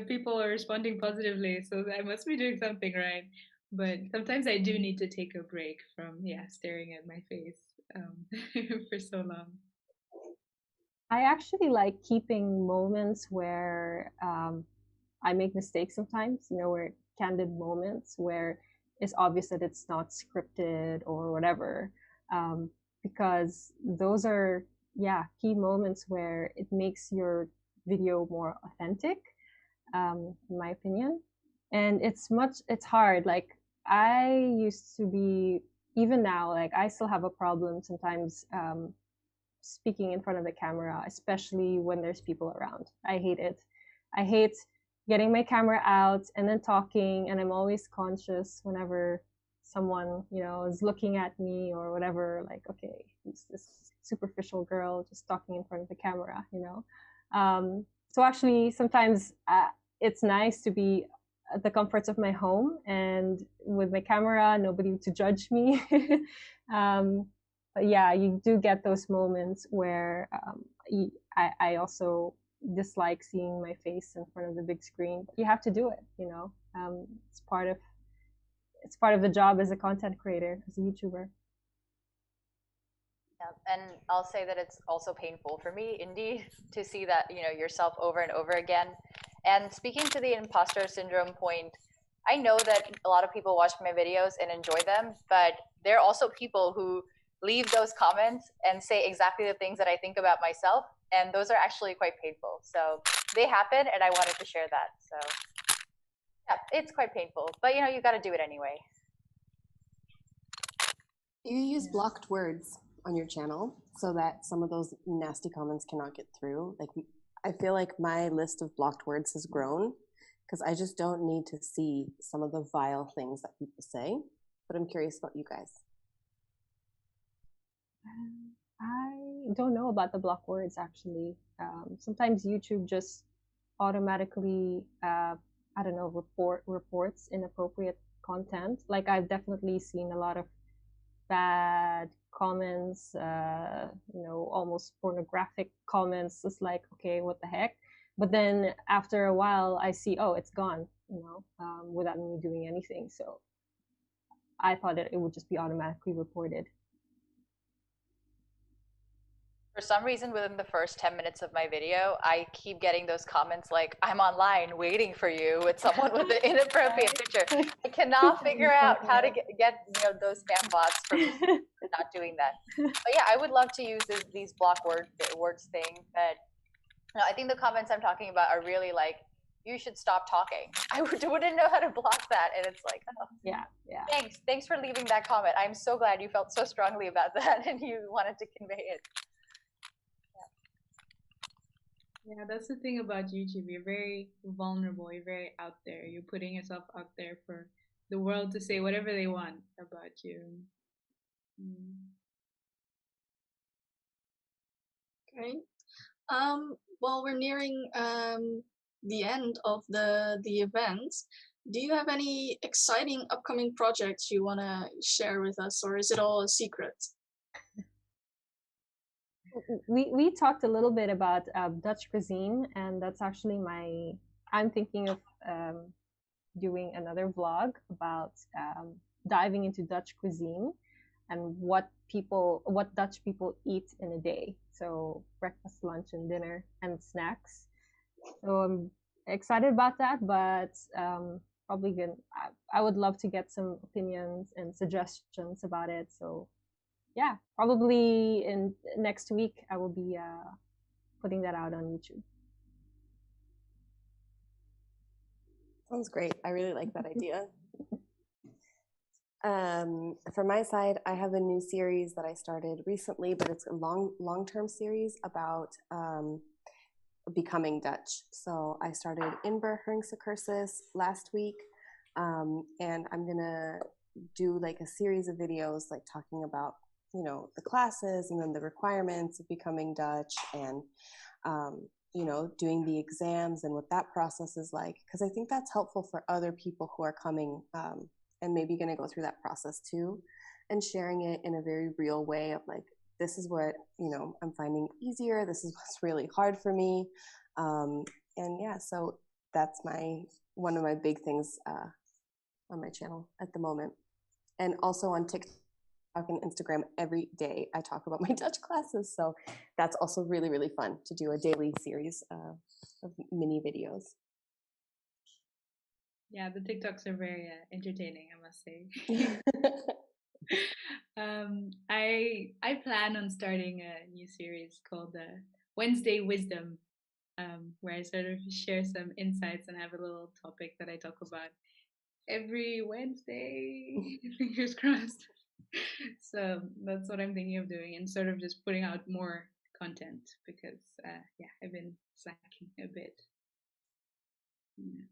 people are responding positively, so I must be doing something right. But sometimes I do need to take a break from, staring at my face for so long. I actually like keeping moments where I make mistakes sometimes, where candid moments where it's obvious that it's not scripted or whatever. Because those are, key moments where it makes your video more authentic, in my opinion. And it's hard. Like, I used to be, even now, like, I still have a problem sometimes speaking in front of the camera, especially when there's people around. I hate it. I hate getting my camera out and then talking, and I'm always conscious whenever someone, is looking at me or whatever, like, okay, who's this superficial girl just talking in front of the camera, so actually sometimes it's nice to be at the comforts of my home and with my camera, nobody to judge me. But yeah, you do get those moments where I also dislike seeing my face in front of the big screen. But you have to do it, it's part of the job as a content creator, as a YouTuber. Yeah, and I'll say that it's also painful for me, indeed, to see that yourself over and over again. And speaking to the imposter syndrome point, I know that a lot of people watch my videos and enjoy them, but there are also people who leave those comments and say exactly the things that I think about myself, and those are actually quite painful. So they happen, and I wanted to share that. So yeah, it's quite painful, but you got to do it anyway. You use blocked words on your channel so that some of those nasty comments cannot get through. Like, I feel like my list of blocked words has grown because I just don't need to see some of the vile things that people say. But I'm curious about you guys. I don't know about the block words, actually. Sometimes YouTube just automatically, reports inappropriate content. Like, I've definitely seen a lot of bad comments, almost pornographic comments. It's like, okay, what the heck? But then after a while, I see, oh, it's gone, without me doing anything. So I thought that it would just be automatically reported. For some reason, within the first 10 minutes of my video, I keep getting those comments like, I'm online waiting for you with someone with an inappropriate picture. I cannot figure out how to get those spam bots from not doing that. But yeah, I would love to use these block words thing. But I think the comments I'm talking about are really like, you should stop talking. I wouldn't know how to block that. And it's like, oh, yeah. Thanks for leaving that comment. I'm so glad you felt so strongly about that and you wanted to convey it. Yeah, that's the thing about YouTube. You're very vulnerable. You're very out there. You're putting yourself out there for the world to say whatever they want about you. Okay. Well, we're nearing the end of the event. Do you have any exciting upcoming projects you want to share with us, or is it all a secret? We talked a little bit about Dutch cuisine, and that's actually I'm thinking of doing another vlog about diving into Dutch cuisine and what Dutch people eat in a day. So breakfast, lunch, and dinner, and snacks. So I'm excited about that, but probably I would love to get some opinions and suggestions about it. So yeah, probably in next week I will be putting that out on YouTube. Sounds great. I really like that idea. From my side, I have a new series that I started recently, but it's a long-term series about becoming Dutch. So I started Cursus last week, and I'm gonna do like a series of videos like talking about the classes and then the requirements of becoming Dutch and doing the exams and what that process is like, because I think that's helpful for other people who are coming and maybe going to go through that process too, and sharing it in a very real way of like, this is what I'm finding easier, this is what's really hard for me, and yeah, so that's one of my big things on my channel at the moment. And also on TikTok and Instagram, every day I talk about my Dutch classes, so that's also really, really fun to do a daily series of mini videos. Yeah, the TikToks are very entertaining, I must say. I plan on starting a new series called Wednesday Wisdom, where I sort of share some insights and have a little topic that I talk about every Wednesday. Fingers crossed. So that's what I'm thinking of doing, and sort of just putting out more content because I've been slacking a bit. Yeah.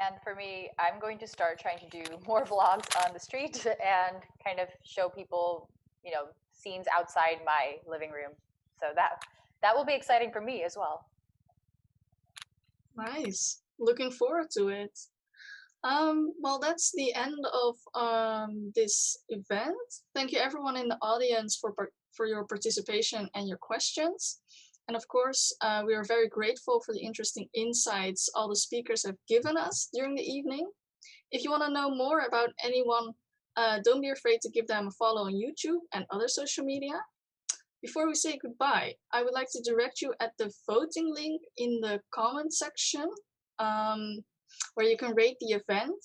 And for me, I'm going to start trying to do more vlogs on the street and kind of show people, scenes outside my living room. So that will be exciting for me as well. Nice. Looking forward to it. Well, that's the end of this event. Thank you everyone in the audience for your participation and your questions. And of course, we are very grateful for the interesting insights all the speakers have given us during the evening. If you want to know more about anyone, don't be afraid to give them a follow on YouTube and other social media. Before we say goodbye, I would like to direct you at the voting link in the comment section, where you can rate the event,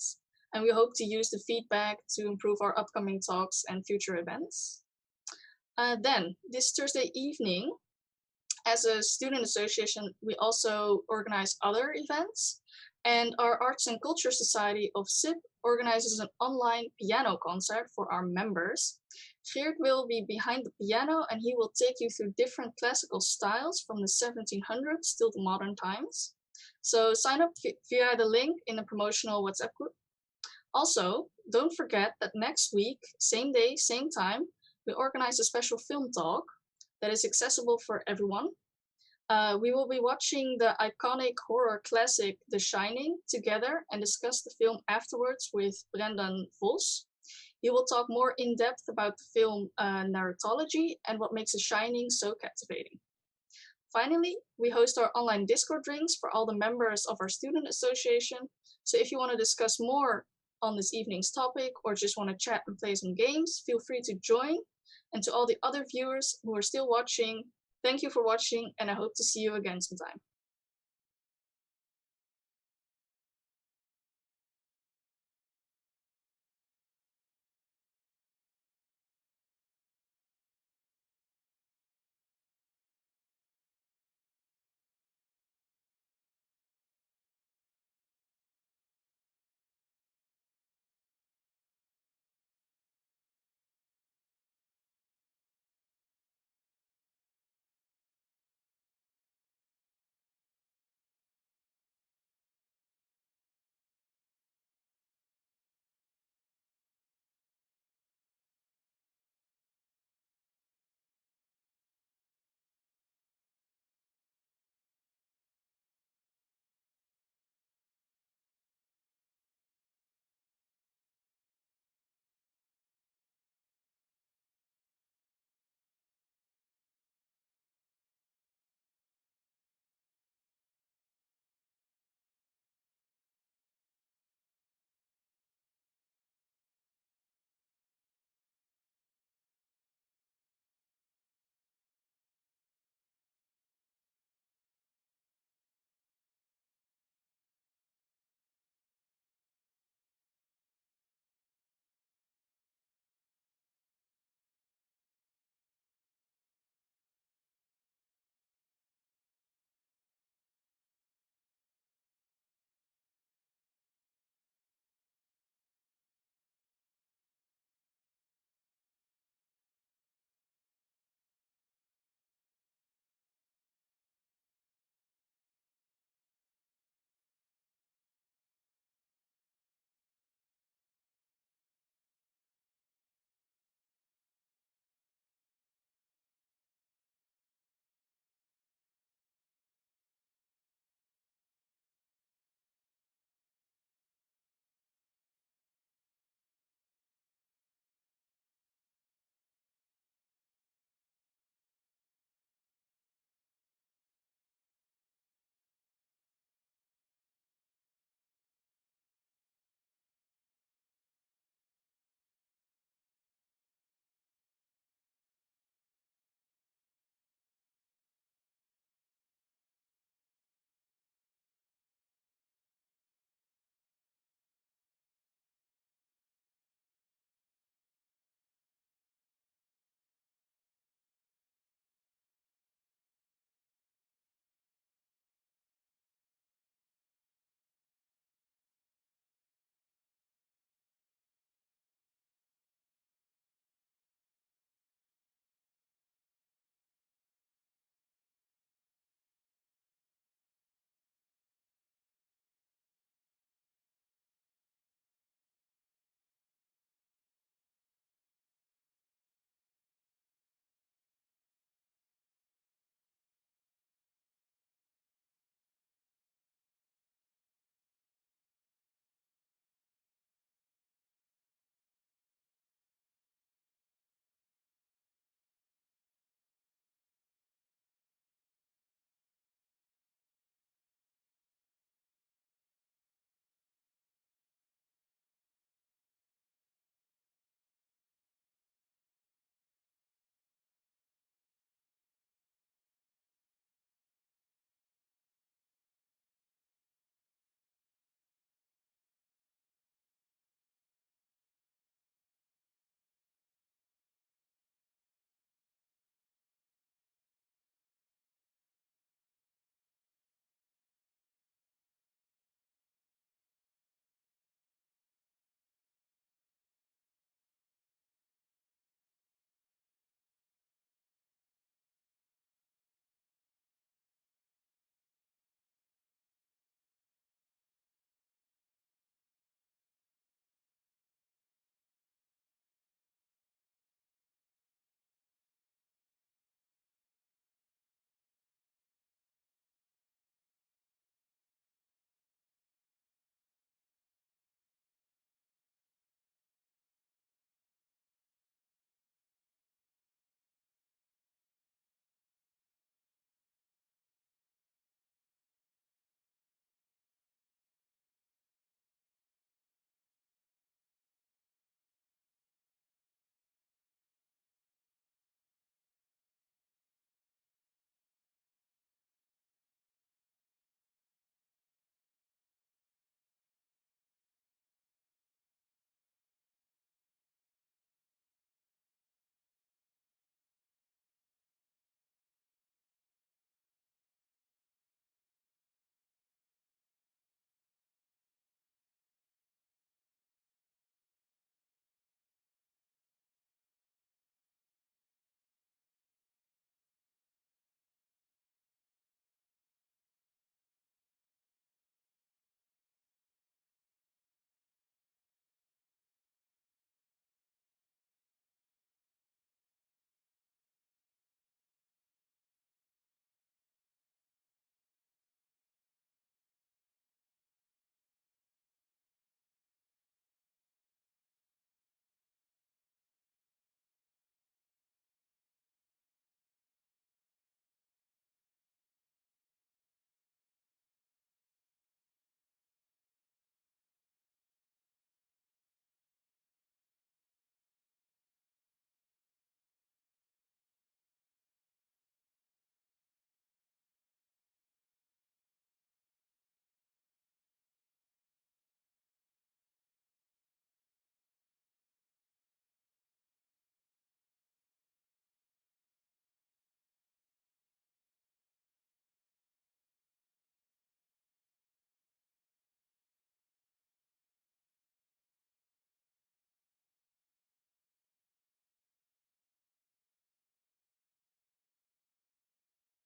and we hope to use the feedback to improve our upcoming talks and future events. Then, this Thursday evening, as a student association, we also organize other events, and our Arts and Culture Society of SIP organizes an online piano concert for our members. Geert will be behind the piano, and he will take you through different classical styles from the 1700s till the modern times. So sign up via the link in the promotional WhatsApp group. Also, don't forget that next week, same day, same time, we organize a special film talk that is accessible for everyone. We will be watching the iconic horror classic The Shining together and discuss the film afterwards with Brendan Vos. He will talk more in depth about the film narratology and what makes The Shining so captivating. Finally, we host our online Discord drinks for all the members of our student association. So if you want to discuss more on this evening's topic or just want to chat and play some games, feel free to join. And to all the other viewers who are still watching, thank you for watching, and I hope to see you again sometime.